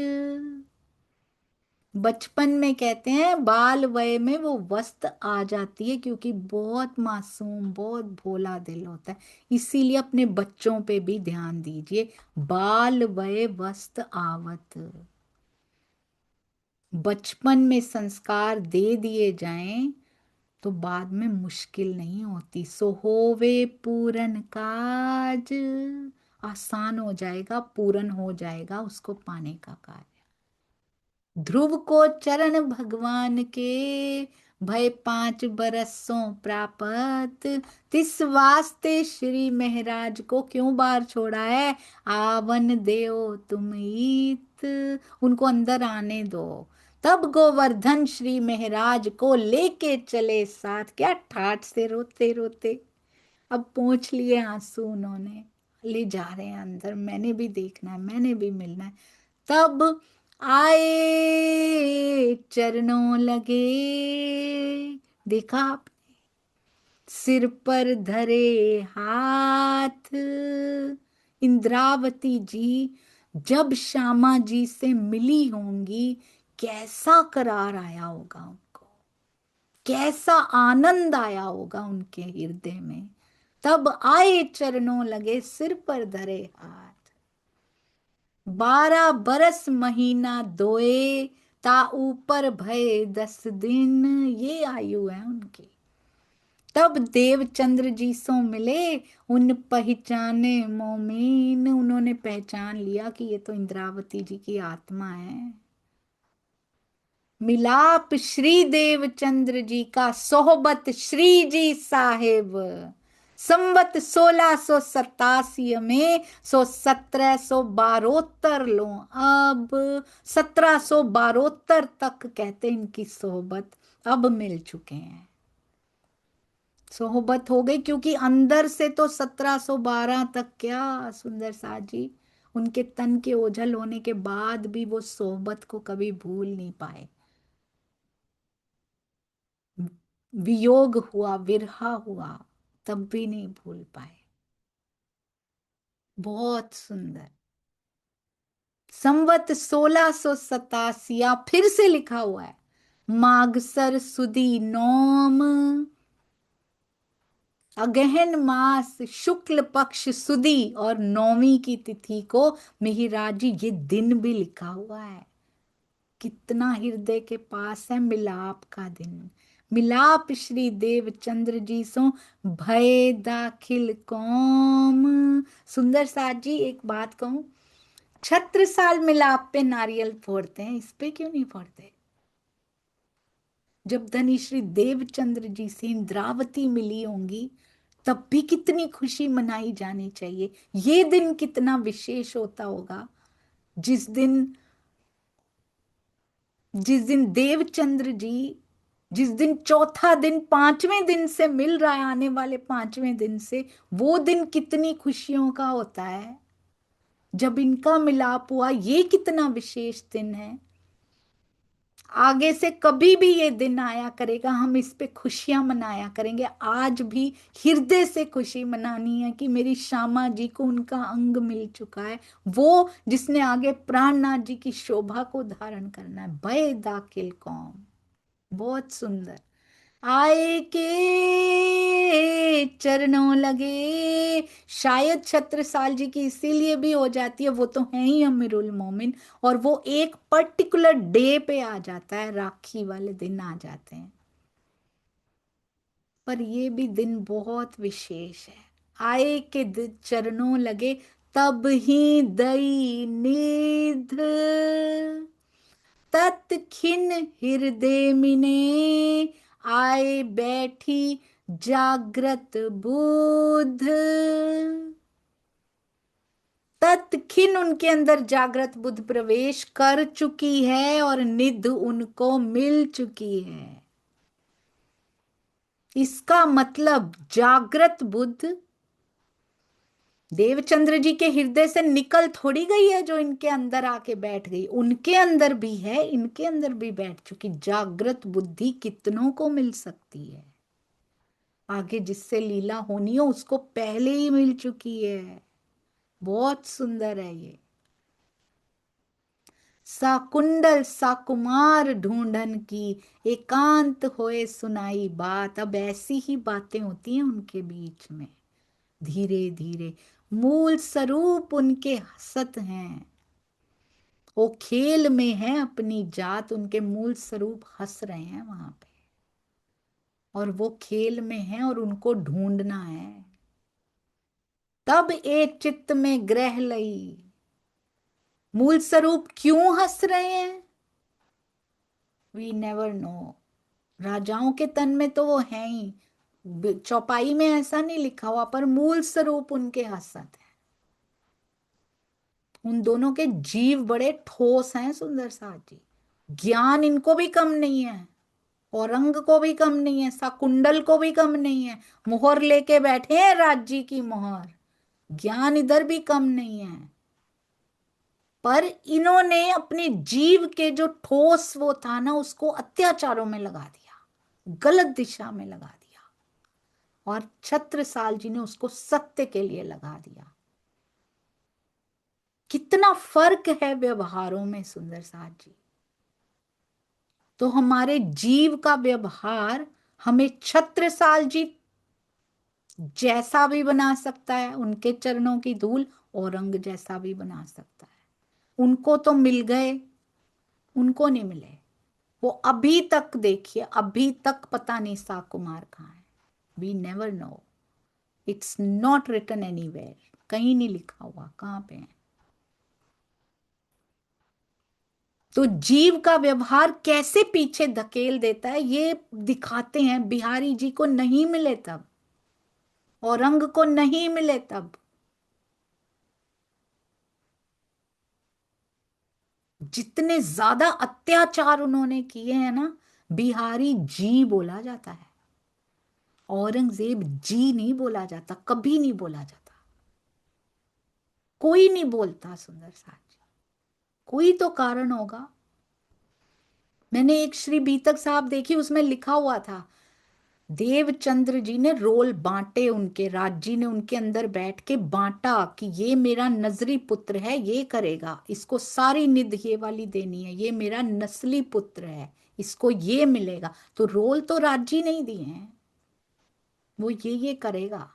बचपन में कहते हैं बाल वय में वो वस्त आ जाती है, क्योंकि बहुत मासूम बहुत भोला दिल होता है। इसीलिए अपने बच्चों पे भी ध्यान दीजिए, बाल वय वस्त आवत। बचपन में संस्कार दे दिए जाएं तो बाद में मुश्किल नहीं होती। सो होवे पूरन काज, आसान हो जाएगा, पूरन हो जाएगा उसको पाने का कार्य। ध्रुव को चरण भगवान के, भय 5 बरसों प्रापत, तिस वास्ते श्री महराज को क्यों बाहर छोड़ा है, आवन देओ तुम ईत, उनको अंदर आने दो। तब गोवर्धन श्री महराज को लेके चले साथ, क्या ठाठ से रोते रोते, अब पोंछ लिए आंसू उन्होंने, ले जा रहे हैं अंदर, मैंने भी देखना है, मैंने भी मिलना है। तब आए चरणों लगे, देखा आप, सिर पर धरे हाथ। इंद्रावती जी जब श्यामा जी से मिली होंगी, कैसा करार आया होगा उनको, कैसा आनंद आया होगा उनके हृदय में। तब आए चरणों लगे, सिर पर धरे हाथ। 12 बरस महीना दोए, ता ऊपर भय 10 दिन, ये आयु है उनकी। तब देवचंद्र जी सो मिले, उन पहचाने मोमीन, उन्होंने पहचान लिया कि ये तो इंद्रावती जी की आत्मा है। मिलाप श्री देवचंद्र जी का, सोहबत श्री जी साहेब, संवत 1687 में, सो 1772 लो, अब 1772 तक कहते इनकी सोहबत अब मिल चुके हैं। सोहबत हो गई, क्योंकि अंदर से तो 1712 तक क्या सुंदर साथ जी, उनके तन के ओझल होने के बाद भी वो सोहबत को कभी भूल नहीं पाए। वियोग हुआ, विरहा हुआ, तब भी नहीं भूल पाए। बहुत सुंदर। संवत 1687, फिर से लिखा हुआ है, मागसर सुदी नौम, अगहन मास शुक्ल पक्ष सुदी और नौवीं की तिथि को, मिहिराज जी ये दिन भी लिखा हुआ है। कितना हृदय के पास है मिलाप का दिन। मिलाप श्री देवचंद्र जी सो, भय दाखिल कौम। सुंदर साथ जी एक बात कहूं, छत्रसाल मिलाप पे नारियल फोड़ते हैं, इस पे क्यों नहीं फोड़ते। जब धनी श्री देवचंद्र जी से इंद्रावती मिली होंगी, तब भी कितनी खुशी मनाई जानी चाहिए। ये दिन कितना विशेष होता होगा, जिस दिन देवचंद्र जी जिस दिन चौथा दिन 5वें दिन से मिल रहा है, आने वाले 5वें दिन से, वो दिन कितनी खुशियों का होता है जब इनका मिलाप हुआ। ये कितना विशेष दिन है। आगे से कभी भी ये दिन आया करेगा, हम इस पे खुशियां मनाया करेंगे। आज भी हृदय से खुशी मनानी है कि मेरी श्यामा जी को उनका अंग मिल चुका है, वो जिसने आगे प्राणनाथ जी की शोभा को धारण करना है। भय दाकिल कौम, बहुत सुंदर। आए के चरणों लगे, शायद छत्रसाल जी की इसीलिए भी हो जाती है, वो तो है ही अमीरुल मोमिन, और वो एक पर्टिकुलर डे पे आ जाता है, राखी वाले दिन आ जाते हैं। पर ये भी दिन बहुत विशेष है। आए के चरणों लगे, तब ही दई निध, तत्खिन हृदय मिने, आए बैठी जागृत बुध। तत्खिन उनके अंदर जागृत बुद्ध प्रवेश कर चुकी है और निध उनको मिल चुकी है। इसका मतलब जागृत बुद्ध देवचंद्र जी के हृदय से निकल थोड़ी गई है, जो इनके अंदर आके बैठ गई। उनके अंदर भी है, इनके अंदर भी बैठ चुकी। जागृत बुद्धि कितनों को मिल सकती है, आगे जिससे लीला होनी हो उसको पहले ही मिल चुकी है। बहुत सुंदर है ये। साकुंडल साकुमार ढूंढन की, एकांत होए सुनाई बात। अब ऐसी ही बातें होती हैं उनके बीच में, धीरे धीरे। मूल स्वरूप उनके हसत हैं, वो खेल में है अपनी जात, उनके मूल स्वरूप हंस रहे हैं वहां पे, और वो खेल में है और उनको ढूंढना है। तब एक चित्त में ग्रह लई, मूल स्वरूप क्यों हंस रहे हैं, वी नेवर नो। राजाओं के तन में तो वो है ही, चौपाई में ऐसा नहीं लिखा हुआ, पर मूल स्वरूप उनके हसत है। उन दोनों के जीव बड़े ठोस हैं सुंदर साथ जी। ज्ञान इनको भी कम नहीं है, औरंग को भी कम नहीं है, शाकुंडल को भी कम नहीं है। मुहर लेके बैठे हैं राज्य की मुहर, ज्ञान इधर भी कम नहीं है। पर इन्होंने अपने जीव के जो ठोस वो था ना, उसको अत्याचारों में लगा दिया, गलत दिशा में लगा दिया, और छत्रसाल जी ने उसको सत्य के लिए लगा दिया। कितना फर्क है व्यवहारों में सुंदर साथ जी। तो हमारे जीव का व्यवहार हमें छत्रसाल जी जैसा भी बना सकता है, उनके चरणों की धूल, औरंग जैसा भी बना सकता है। उनको तो मिल गए, उनको नहीं मिले। वो अभी तक देखिए, अभी तक पता नहीं साकुमार कहाँ है। We never know, it's not written anywhere, कहीं नहीं लिखा हुआ कहाँ पे है। तो जीव का व्यवहार कैसे पीछे धकेल देता है ये दिखाते हैं। बिहारी जी को नहीं मिले तब, औरंग को नहीं मिले तब, जितने ज्यादा अत्याचार उन्होंने किए हैं ना, बिहारी जी बोला जाता है, औरंगजेब जी नहीं बोला जाता, कभी नहीं बोला जाता। कोई नहीं बोलता सुंदर साथ जी, कोई तो कारण होगा। मैंने एक श्री बीतक साहब देखी, उसमें लिखा हुआ था देवचंद्र जी ने रोल बांटे, उनके राज्य ने उनके अंदर बैठ के बांटा कि ये मेरा नजरी पुत्र है, ये करेगा, इसको सारी निध ये वाली देनी है, ये मेरा नस्ली पुत्र है, इसको ये मिलेगा। तो रोल तो राज्य नहीं दिए हैं, वो ये करेगा।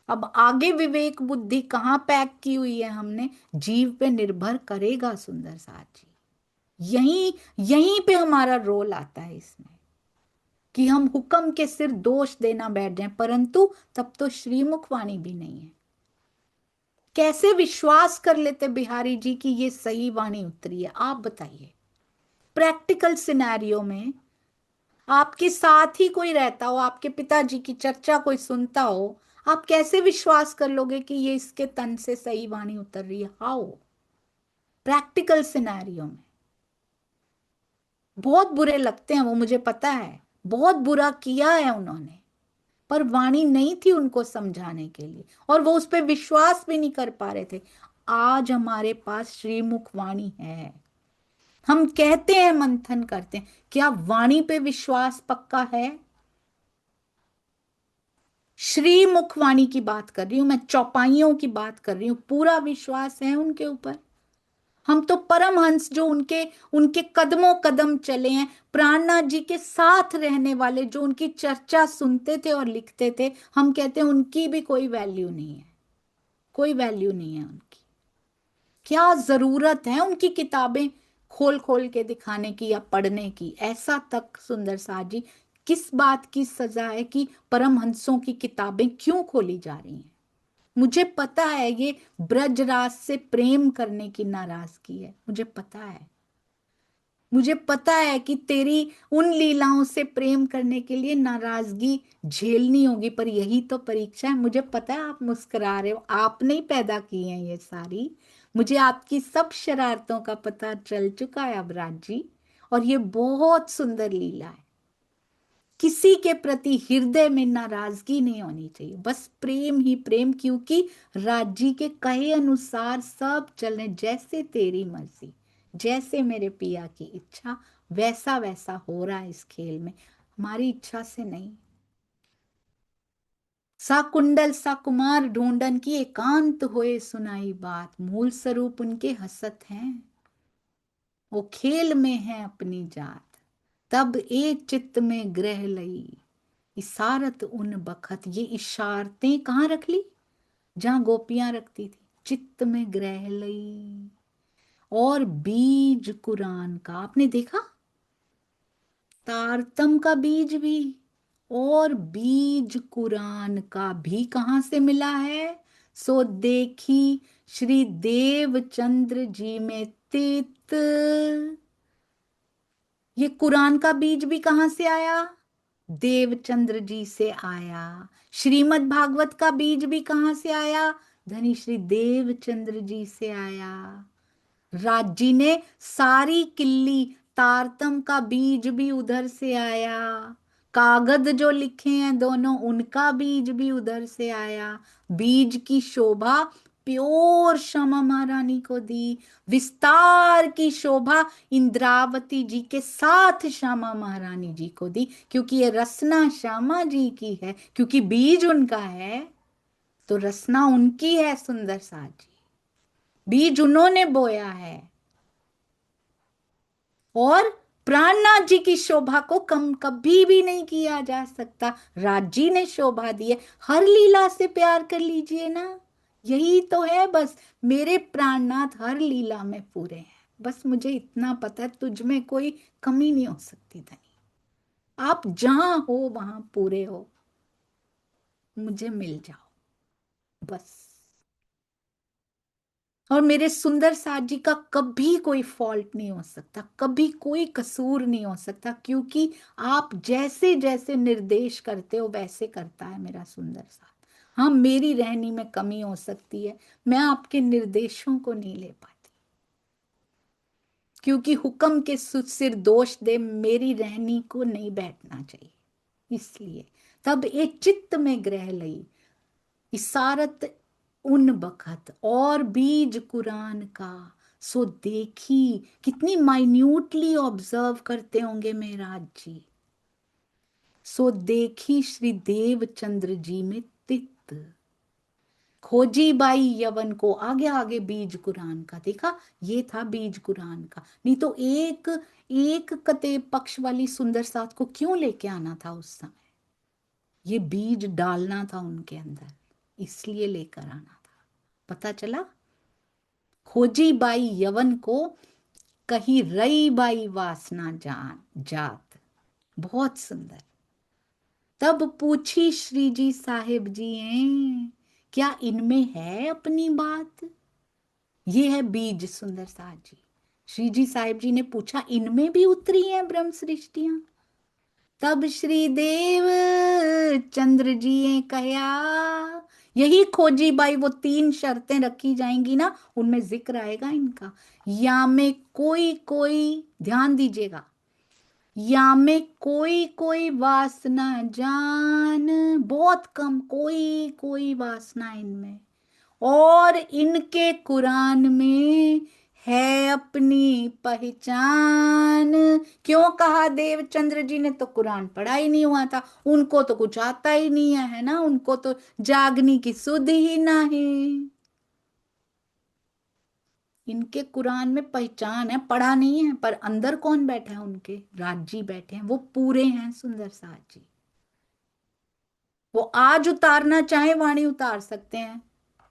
अब आगे विवेक बुद्धि कहाँ पैक की हुई है हमने, जीव पे निर्भर करेगा सुंदर साथ जी। यहीं यहीं पे हमारा रोल आता है इसमें, कि हम हुक्म के सिर दोष देना बैठ जाएं, परंतु तब तो श्रीमुख वाणी भी नहीं है। कैसे विश्वास कर लेते बिहारी जी की ये सही वाणी उतरी है, आप बताइए। प्रैक्टिकल सिनेरियो में आपके साथ ही कोई रहता हो, आपके पिताजी की चर्चा कोई सुनता हो, आप कैसे विश्वास कर लोगे कि ये इसके तन से सही वाणी उतर रही है? हाउ? प्रैक्टिकल सिनेरियो में बहुत बुरे लगते हैं वो, मुझे पता है, बहुत बुरा किया है उन्होंने, पर वाणी नहीं थी उनको समझाने के लिए, और वो उस पर विश्वास भी नहीं कर पा रहे थे। आज हमारे पास श्रीमुख वाणी है, हम कहते हैं, मंथन करते हैं, क्या वाणी पे विश्वास पक्का है? श्रीमुख वाणी की बात कर रही हूं मैं, चौपाइयों की बात कर रही हूं, पूरा विश्वास है उनके ऊपर। हम तो परमहंस जो उनके उनके कदमों कदम चले हैं, प्राणनाथ जी के साथ रहने वाले, जो उनकी चर्चा सुनते थे और लिखते थे, हम कहते हैं उनकी भी कोई वैल्यू नहीं है, कोई वैल्यू नहीं है उनकी। क्या जरूरत है उनकी किताबें खोल खोल के दिखाने की या पढ़ने की? ऐसा तक सुंदर साथ जी, किस बात की सजा है कि परमहंसों की किताबें क्यों खोली जा रही हैं? मुझे पता है ये ब्रजराज से प्रेम करने की नाराजगी है, मुझे पता है, मुझे पता है कि तेरी उन लीलाओं से प्रेम करने के लिए नाराजगी झेलनी होगी, पर यही तो परीक्षा है। मुझे पता है आप मुस्कुरा रहे हो, आपने ही पैदा की हैं ये सारी, मुझे आपकी सब शरारतों का पता चल चुका है अब राज जी, और ये बहुत सुंदर लीला है। किसी के प्रति हृदय में नाराजगी नहीं होनी चाहिए, बस प्रेम ही प्रेम, क्योंकि राजी के कहे अनुसार सब चलने, जैसे तेरी मर्जी, जैसे मेरे पिया की इच्छा, वैसा वैसा हो रहा है इस खेल में, हमारी इच्छा से नहीं। सा कुंडल सा कुमार ढूंढन की एकांत होए सुनाई बात, मूल स्वरूप उनके हसत हैं, वो खेल में है अपनी जात, तब ए चित्त में ग्रह लई, इशारत उन बखत। ये इशारतें कहाँ रख ली? जहां गोपियां रखती थी, चित्त में ग्रह लई। और बीज कुरान का आपने देखा, तारतम का बीज भी, और बीज कुरान का भी कहां से मिला है? सो देखी श्री देवचंद्र जी में तित। ये कुरान का बीज भी कहां से आया? देवचंद्र जी से आया। श्रीमद् भागवत का बीज भी कहां से आया? धनी श्री देवचंद्र जी से आया। राजी ने सारी किल्ली, तारतम का बीज भी उधर से आया, कागज जो लिखे हैं दोनों, उनका बीज भी उधर से आया। बीज की शोभा प्योर श्यामा महारानी को दी, विस्तार की शोभा इंद्रावती जी के साथ श्यामा महारानी जी को दी, क्योंकि ये रसना श्यामा जी की है, क्योंकि बीज उनका है तो रसना उनकी है। सुंदर साथ जी, बीज उन्होंने बोया है, और प्राणनाथ जी की शोभा को कम कभी भी नहीं किया जा सकता। राजी ने शोभा दी है, हर लीला से प्यार कर लीजिए ना, यही तो है बस। मेरे प्राणनाथ हर लीला में पूरे हैं, बस मुझे इतना पता है, तुझ में कोई कमी नहीं हो सकती धनी, आप जहां हो वहां पूरे हो, मुझे मिल जाओ बस। और मेरे सुंदर साथ जी का कभी कोई फॉल्ट नहीं हो सकता, कभी कोई कसूर नहीं हो सकता, क्योंकि आप जैसे जैसे निर्देश करते हो वैसे करता है मेरा सुंदर साथ। हाँ, मेरी रहनी में कमी हो सकती है, मैं आपके निर्देशों को नहीं ले पाती, क्योंकि हुक्म के सिर दोष दे मेरी रहनी को नहीं बैठना चाहिए, इसलिए तब ये चित्त में ग्रह लई, इसारत उन बखत, और बीज कुरान का। सो देखी, कितनी माइन्यूटली ऑब्जर्व करते होंगे मेराज जी। सो देखी श्री देवचंद्र जी में तित, खोजी बाई यवन को, आगे आगे बीज कुरान का देखा, ये था बीज कुरान का, नहीं तो एक एक कते पक्ष वाली सुंदर साथ को क्यों लेके आना था उस समय? ये बीज डालना था उनके अंदर, इसलिए लेकर आना था। पता चला, खोजी बाई यवन को, कही रई बाई वासना जान जात। बहुत सुंदर। तब पूछी श्री जी साहेब जी हैं, क्या इनमें है अपनी बात? ये है बीज सुंदर साथ जी। श्री जी साहेब जी ने पूछा, इनमें भी उतरी हैं ब्रह्म सृष्टियां? तब श्री देव चंद्र जी ने कहा, यही खोजी बाई वो तीन शर्तें रखी जाएंगी ना, उनमें जिक्र आएगा इनका। या में कोई कोई, ध्यान दीजिएगा, या में कोई कोई वासना जान, बहुत कम, कोई कोई वासना इनमें, और इनके कुरान में है अपनी पहचान। क्यों कहा? देवचंद्र जी ने तो कुरान पढ़ा ही नहीं हुआ था, उनको तो कुछ आता ही नहीं है ना, उनको तो जागने की सुध ही ना है। इनके कुरान में पहचान है, पढ़ा नहीं है, पर अंदर कौन बैठा है? उनके राज जी बैठे हैं, वो पूरे हैं सुंदर साज जी। वो आज उतारना चाहे वाणी उतार सकते हैं,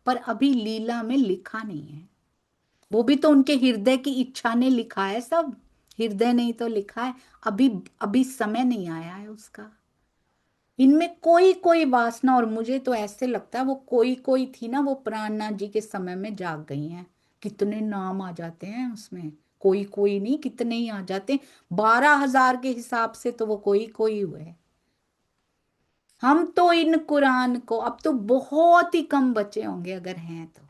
पर अभी लीला में लिखा नहीं है। वो भी तो उनके हृदय की इच्छा ने लिखा है सब, हृदय नहीं तो लिखा है। अभी अभी समय नहीं आया है उसका। इनमें कोई कोई वासना, और मुझे तो ऐसे लगता है वो कोई कोई थी ना, वो प्राणनाथ जी के समय में जाग गई हैं। कितने नाम आ जाते हैं उसमें, कोई कोई नहीं, कितने ही आ जाते हैं। 12,000 के हिसाब से तो वो कोई कोई हुए। हम तो इन कुरान को, अब तो बहुत ही कम बचे होंगे अगर हैं तो,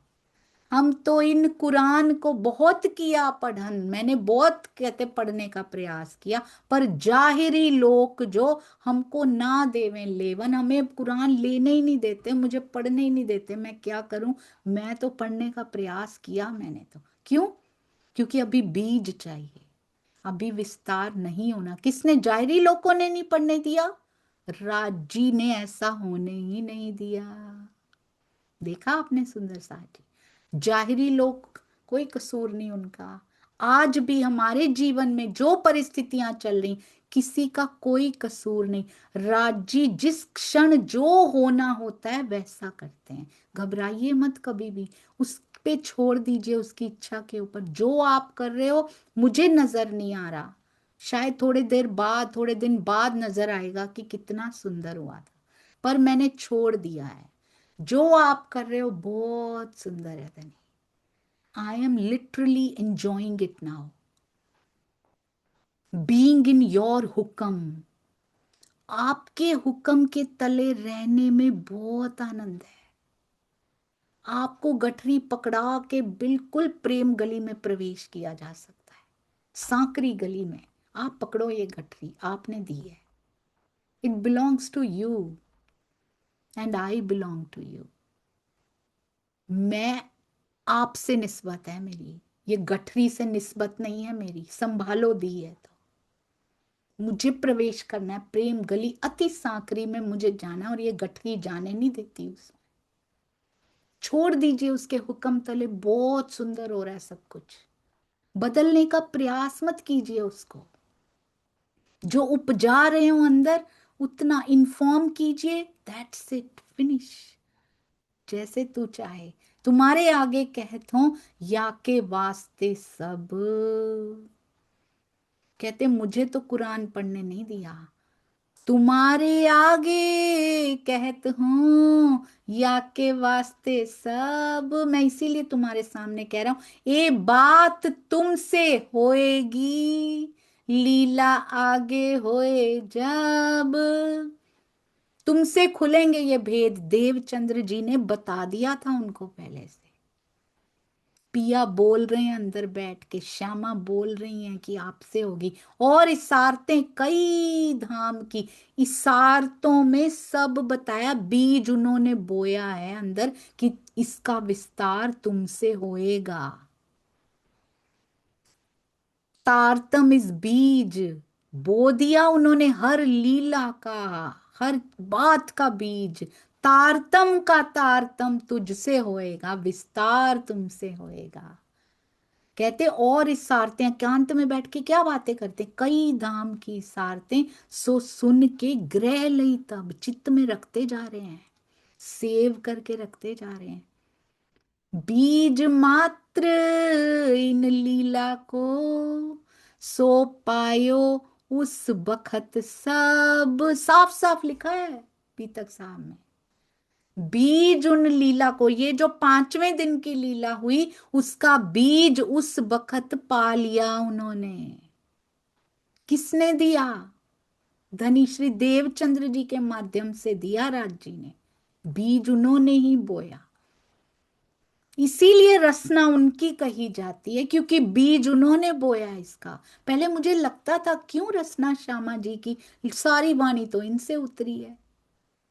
हम तो इन कुरान को बहुत किया पढ़न, मैंने बहुत कहते पढ़ने का प्रयास किया, पर जाहिरी लोग जो हमको ना देवें लेवन, हमें कुरान लेने ही नहीं देते, मुझे पढ़ने ही नहीं देते, मैं क्या करूं? मैं तो पढ़ने का प्रयास किया मैंने तो। क्यों? क्योंकि अभी बीज चाहिए, अभी विस्तार नहीं होना। किसने? जाहिरी लोगों ने नहीं पढ़ने दिया, राजी ने ऐसा होने ही नहीं दिया। देखा आपने सुंदर साथी, जाहिरी लोग कोई कसूर नहीं उनका। आज भी हमारे जीवन में जो परिस्थितियां चल रही, किसी का कोई कसूर नहीं। राजी जिस क्षण जो होना होता है वैसा करते हैं, घबराइए मत कभी भी, उस पे छोड़ दीजिए उसकी इच्छा के ऊपर। जो आप कर रहे हो मुझे नजर नहीं आ रहा, शायद थोड़ी देर बाद, थोड़े दिन बाद नजर आएगा कि कितना सुंदर हुआ था, पर मैंने छोड़ दिया है। जो आप कर रहे हो बहुत सुंदर है धनी। I am literally enjoying it now, being in your हुक्म। आपके हुक्म के तले रहने में बहुत आनंद है। आपको गठरी पकड़ा के बिल्कुल प्रेम गली में प्रवेश किया जा सकता है, सांकरी गली में। आप पकड़ो ये गठरी, आपने दी है, it belongs to you and I belong to you. मैं आपसे निस्बत है मेरी, ये गठरी से निस्बत नहीं है मेरी, संभालो दी है तो। मुझे प्रवेश करना है प्रेम गली, अति सांकरी में मुझे जाना है, और ये गठरी जाने नहीं देती उसमें। छोड़ दीजिए उसके हुक्म तले, बहुत सुंदर हो रहा है सब कुछ। बदलने का प्रयास मत कीजिए उसको, जो उपजा रहे हो अंदर उतना इन्फॉर्म कीजिए, दैट्स इट, फिनिश। जैसे तू चाहे, तुम्हारे आगे कहत हूं या के वास्ते सब। कहते मुझे तो कुरान पढ़ने नहीं दिया, तुम्हारे आगे कहत हूं या के वास्ते सब। मैं इसीलिए तुम्हारे सामने कह रहा हूं, ये बात तुमसे होएगी, लीला आगे होए जब। तुमसे खुलेंगे ये भेद, देवचंद्र जी ने बता दिया था उनको पहले से। पिया बोल रहे हैं अंदर बैठ के, श्यामा बोल रही हैं कि आपसे होगी, और इसारतें कई धाम की, इसारतों में सब बताया, बीज उन्होंने बोया है अंदर कि इसका विस्तार तुमसे होएगा। तारतम इस बीज बो दिया उन्होंने, हर लीला का, हर बात का बीज। तारतम का तारतम तुझसे होएगा, विस्तार तुमसे होएगा। कहते और इस सारतें एकांत में बैठ के क्या बातें करते, कई धाम की सारतें सो सुन के ग्रह लई, तब चित्त में रखते जा रहे हैं, सेव करके रखते जा रहे हैं। बीज मात्र इन लीला को सो पायो उस बखत सब। साफ साफ लिखा है पीतक साहब में, बीज उन लीला को, ये जो 5वें दिन की लीला हुई उसका बीज उस बखत पा लिया उन्होंने। किसने दिया? धनी श्री देवचंद्र जी के माध्यम से दिया, राज जी ने। बीज उन्होंने ही बोया। इसीलिए रसना उनकी कही जाती है, क्योंकि बीज उन्होंने बोया इसका। पहले मुझे लगता था क्यों रसना श्यामा जी की सारी वाणी तो इनसे उतरी है,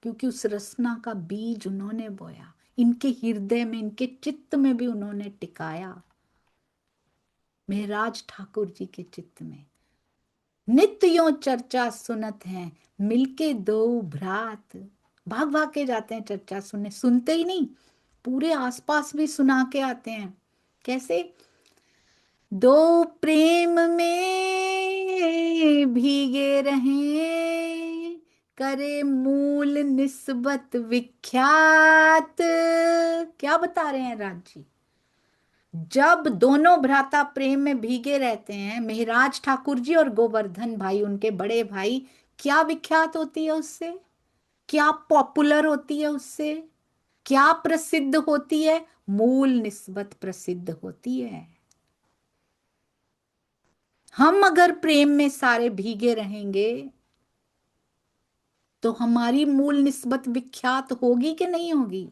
क्योंकि उस रसना का बीज उन्होंने बोया, इनके हृदय में, इनके चित्त में भी उन्होंने टिकाया, मेहराज ठाकुर जी के चित्त में। नित्य यो चर्चा सुनत हैं, मिलके दो भ्रात। भाग भाग के जाते हैं चर्चा सुनने, सुनते ही नहीं, पूरे आसपास भी सुना के आते हैं। कैसे? दो प्रेम में भीगे रहें, करे मूल निस्बत विख्यात। क्या बता रहे हैं राज जी? जब दोनों भ्राता प्रेम में भीगे रहते हैं, मेहराज ठाकुर जी और गोवर्धन भाई, उनके बड़े भाई, क्या विख्यात होती है उससे? क्या पॉपुलर होती है उससे? क्या प्रसिद्ध होती है? मूल निस्बत प्रसिद्ध होती है। हम अगर प्रेम में सारे भीगे रहेंगे तो हमारी मूल निस्बत विख्यात होगी कि नहीं होगी?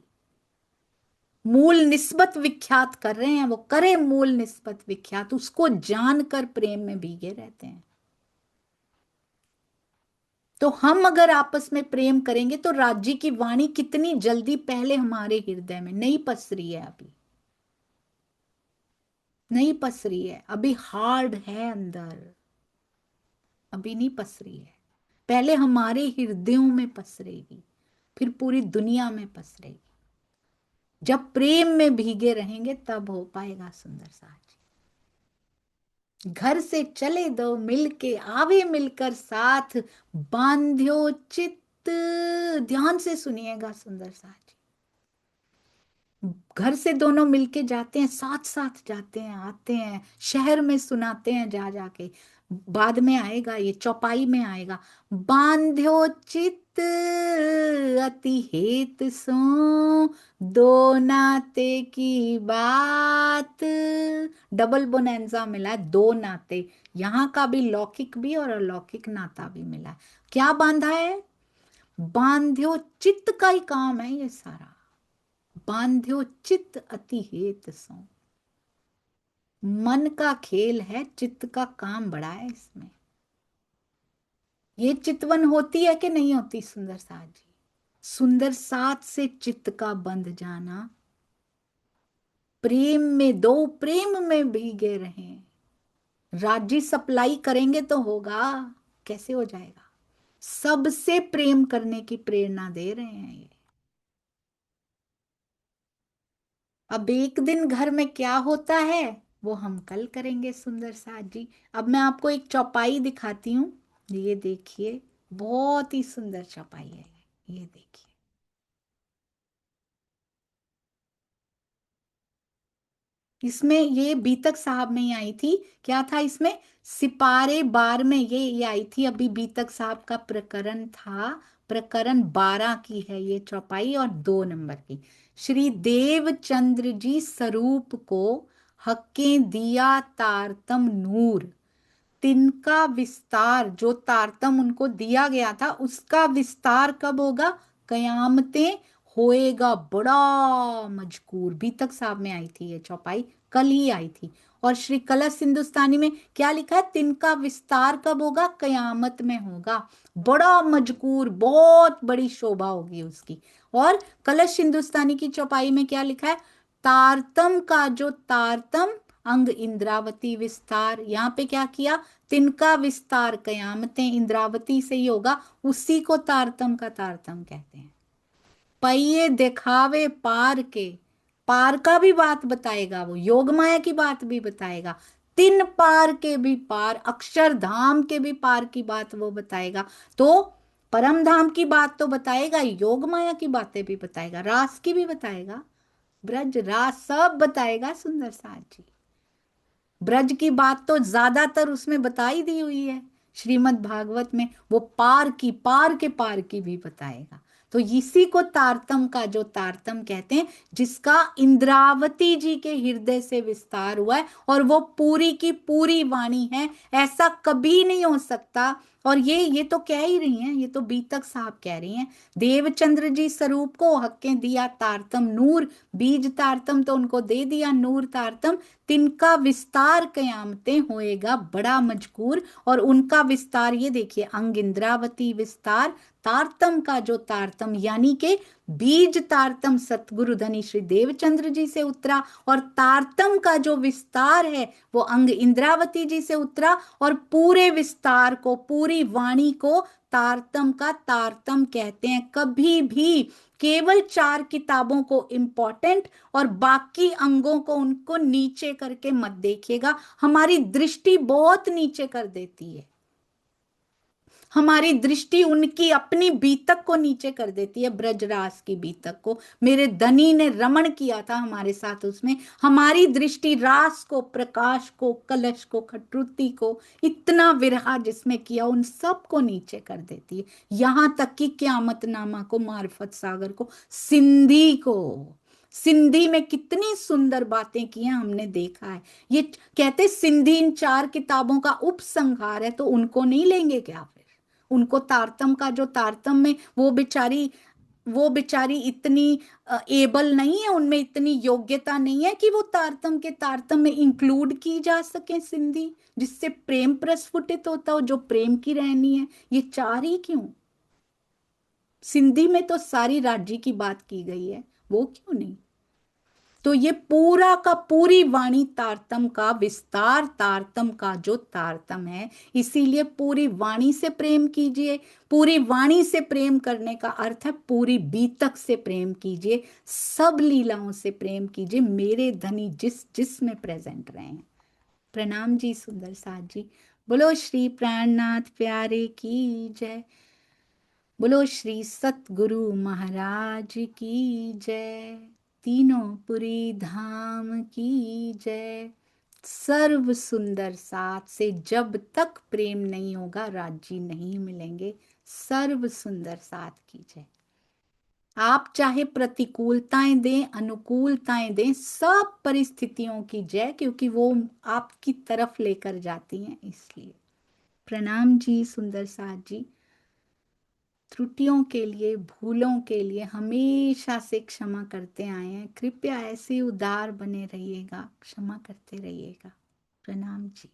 मूल निस्बत विख्यात कर रहे हैं, वो करे मूल निस्बत विख्यात, उसको जानकर प्रेम में भीगे रहते हैं। तो हम अगर आपस में प्रेम करेंगे तो राज्य की वाणी कितनी जल्दी पहले हमारे हृदय में नहीं पस रही है, अभी नहीं पस रही है, अभी हार्ड है अंदर, अभी नहीं पस रही है। पहले हमारे हृदयों में पस रहेगी, फिर पूरी दुनिया में पस रहेगी। जब प्रेम में भीगे रहेंगे तब हो पाएगा सुंदर साज। घर से चले दो मिलके, आवे मिलकर साथ, बांध्यो चित्त। ध्यान से सुनिएगा सुंदर साज। घर से दोनों मिलके जाते हैं, साथ साथ जाते हैं, आते हैं, शहर में सुनाते हैं जा जाके। बाद में आएगा, ये चौपाई में आएगा। बांध्यो चित्त अति हेत सो, दो नाते की बात। डबल बोनेंजा मिला है, दो नाते, यहाँ का भी लौकिक भी और अलौकिक नाता भी मिला है। क्या बांधा है? बांध्यो चित्त का ही काम है ये सारा। बांध्यो चित्त अति हेत सो, मन का खेल है, चित्त का काम बड़ा है इसमें। ये चितवन होती है कि नहीं होती सुंदर साथ जी? सुंदर साथ से चित्त का बंध जाना, प्रेम में, दो प्रेम में भीगे रहें। राज्य सप्लाई करेंगे तो होगा, कैसे हो जाएगा? सबसे प्रेम करने की प्रेरणा दे रहे हैं ये। अब एक दिन घर में क्या होता है वो हम कल करेंगे सुंदर साथ जी। अब मैं आपको एक चौपाई दिखाती हूँ, ये देखिए, बहुत ही सुंदर चौपाई है ये देखिए। इसमें ये बीतक साहब में ही आई थी। क्या था इसमें? सिपारे बार में ये आई थी। अभी बीतक साहब का प्रकरण था, प्रकरण 12 की है ये चौपाई, और 2 नंबर की। श्री देवचंद्र जी स्वरूप को हक्के दिया तारतम नूर। तिनका विस्तार, जो तारतम उनको दिया गया था उसका विस्तार कब होगा? कयामतें होएगा बड़ा मजकूर। बीतक साहब में आई थी ये चौपाई, कल ही आई थी। और श्री कलश हिंदुस्तानी में क्या लिखा है? तिनका विस्तार कब होगा? कयामत में होगा, बड़ा मजकूर, बहुत बड़ी शोभा होगी उसकी। और कलश हिंदुस्तानी की चौपाई में क्या लिखा है? तारतम का जो तारतम अंग इंद्रावती विस्तार, यहाँ पे क्या किया? तिनका विस्तार कयामतें, इंद्रावती से ही होगा, उसी को तारतम का तारतम कहते हैं। पहिए दिखावे पार के, पार का भी बात बताएगा वो, योग माया की बात भी बताएगा, तिन पार के भी पार, अक्षरधाम के भी पार की बात वो बताएगा। तो परम धाम की बात तो बताएगा, योग माया की बातें भी बताएगा, रास की भी बताएगा, ब्रज रास सब बताएगा सुंदर साथ जी। ब्रज की बात तो ज्यादातर उसमें बताई दी हुई है श्रीमद् भागवत में, वो पार की, पार के पार की भी बताएगा। तो इसी को तारतम का जो तारतम कहते हैं, जिसका इंद्रावती जी के हृदय से विस्तार हुआ है, और वो पूरी की पूरी वाणी है। ऐसा कभी नहीं हो सकता और ये तो कह ही रही हैं, ये तो बीतक साहब कह रही हैं, देवचंद्र जी स्वरूप को हक्के दिया तारतम नूर, बीज तारतम तो उनको दे दिया नूर तारतम, तिनका विस्तार कयामतें होएगा बड़ा मजकूर। और उनका विस्तार ये देखिए, अंग इंद्रावती विस्तार, तारतम का जो तारतम यानी के बीज तारतम सतगुरु धनी श्री देवचंद्र जी से उतरा, और तारतम का जो विस्तार है वो अंग इंद्रावती जी से उतरा, और पूरे विस्तार को, पूरी वाणी को तारतम का तारतम कहते हैं। कभी भी केवल 4 किताबों को इंपॉर्टेंट और बाकी अंगों को उनको नीचे करके मत देखिएगा, हमारी दृष्टि बहुत नीचे कर देती है, हमारी दृष्टि उनकी अपनी बीतक को नीचे कर देती है, ब्रजरास की बीतक को। मेरे धनी ने रमण किया था हमारे साथ, उसमें हमारी दृष्टि रास को, प्रकाश को, कलश को, खट्रुति को, इतना विरहा जिसमें किया, उन सब को नीचे कर देती है। यहां तक कि क्यामतनामा को, मार्फत सागर को, सिंधी को, सिंधी में कितनी सुंदर बातें की हैं हमने देखा है। ये कहते सिंधी इन 4 किताबों का उपसंहार है, तो उनको नहीं लेंगे क्या फिर? उनको तारतम का जो तारतम में, वो बेचारी इतनी एबल नहीं है, उनमें इतनी योग्यता नहीं है कि वो तारतम के तारतम में इंक्लूड की जा सके सिंधी, जिससे प्रेम प्रस्फुटित होता हो, जो प्रेम की रहनी है। ये 4 ही क्यों? सिंधी में तो सारी राज्य की बात की गई है, वो क्यों नहीं? तो ये पूरा का पूरी वाणी तारतम का विस्तार, तारतम का जो तारतम है, इसीलिए पूरी वाणी से प्रेम कीजिए। पूरी वाणी से प्रेम करने का अर्थ है पूरी बीतक से प्रेम कीजिए, सब लीलाओं से प्रेम कीजिए, मेरे धनी जिस जिस में प्रेजेंट रहे हैं। प्रणाम जी सुंदर साथ जी। बोलो श्री प्राणनाथ प्यारे की जय। बोलो श्री सतगुरु महाराज की जय। तीनों पुरी धाम की जय। सर्व सुंदर साथ से जब तक प्रेम नहीं होगा राज्य नहीं मिलेंगे। सर्व सुंदर साथ की जय। आप चाहे प्रतिकूलताएं दें, अनुकूलताएं दें, सब परिस्थितियों की जय, क्योंकि वो आपकी तरफ लेकर जाती हैं। इसलिए प्रणाम जी सुंदर साथ जी। त्रुटियों के लिए, भूलों के लिए हमेशा से क्षमा करते आए हैं। कृपया ऐसे उदार बने रहिएगा, क्षमा करते रहिएगा। प्रणाम जी।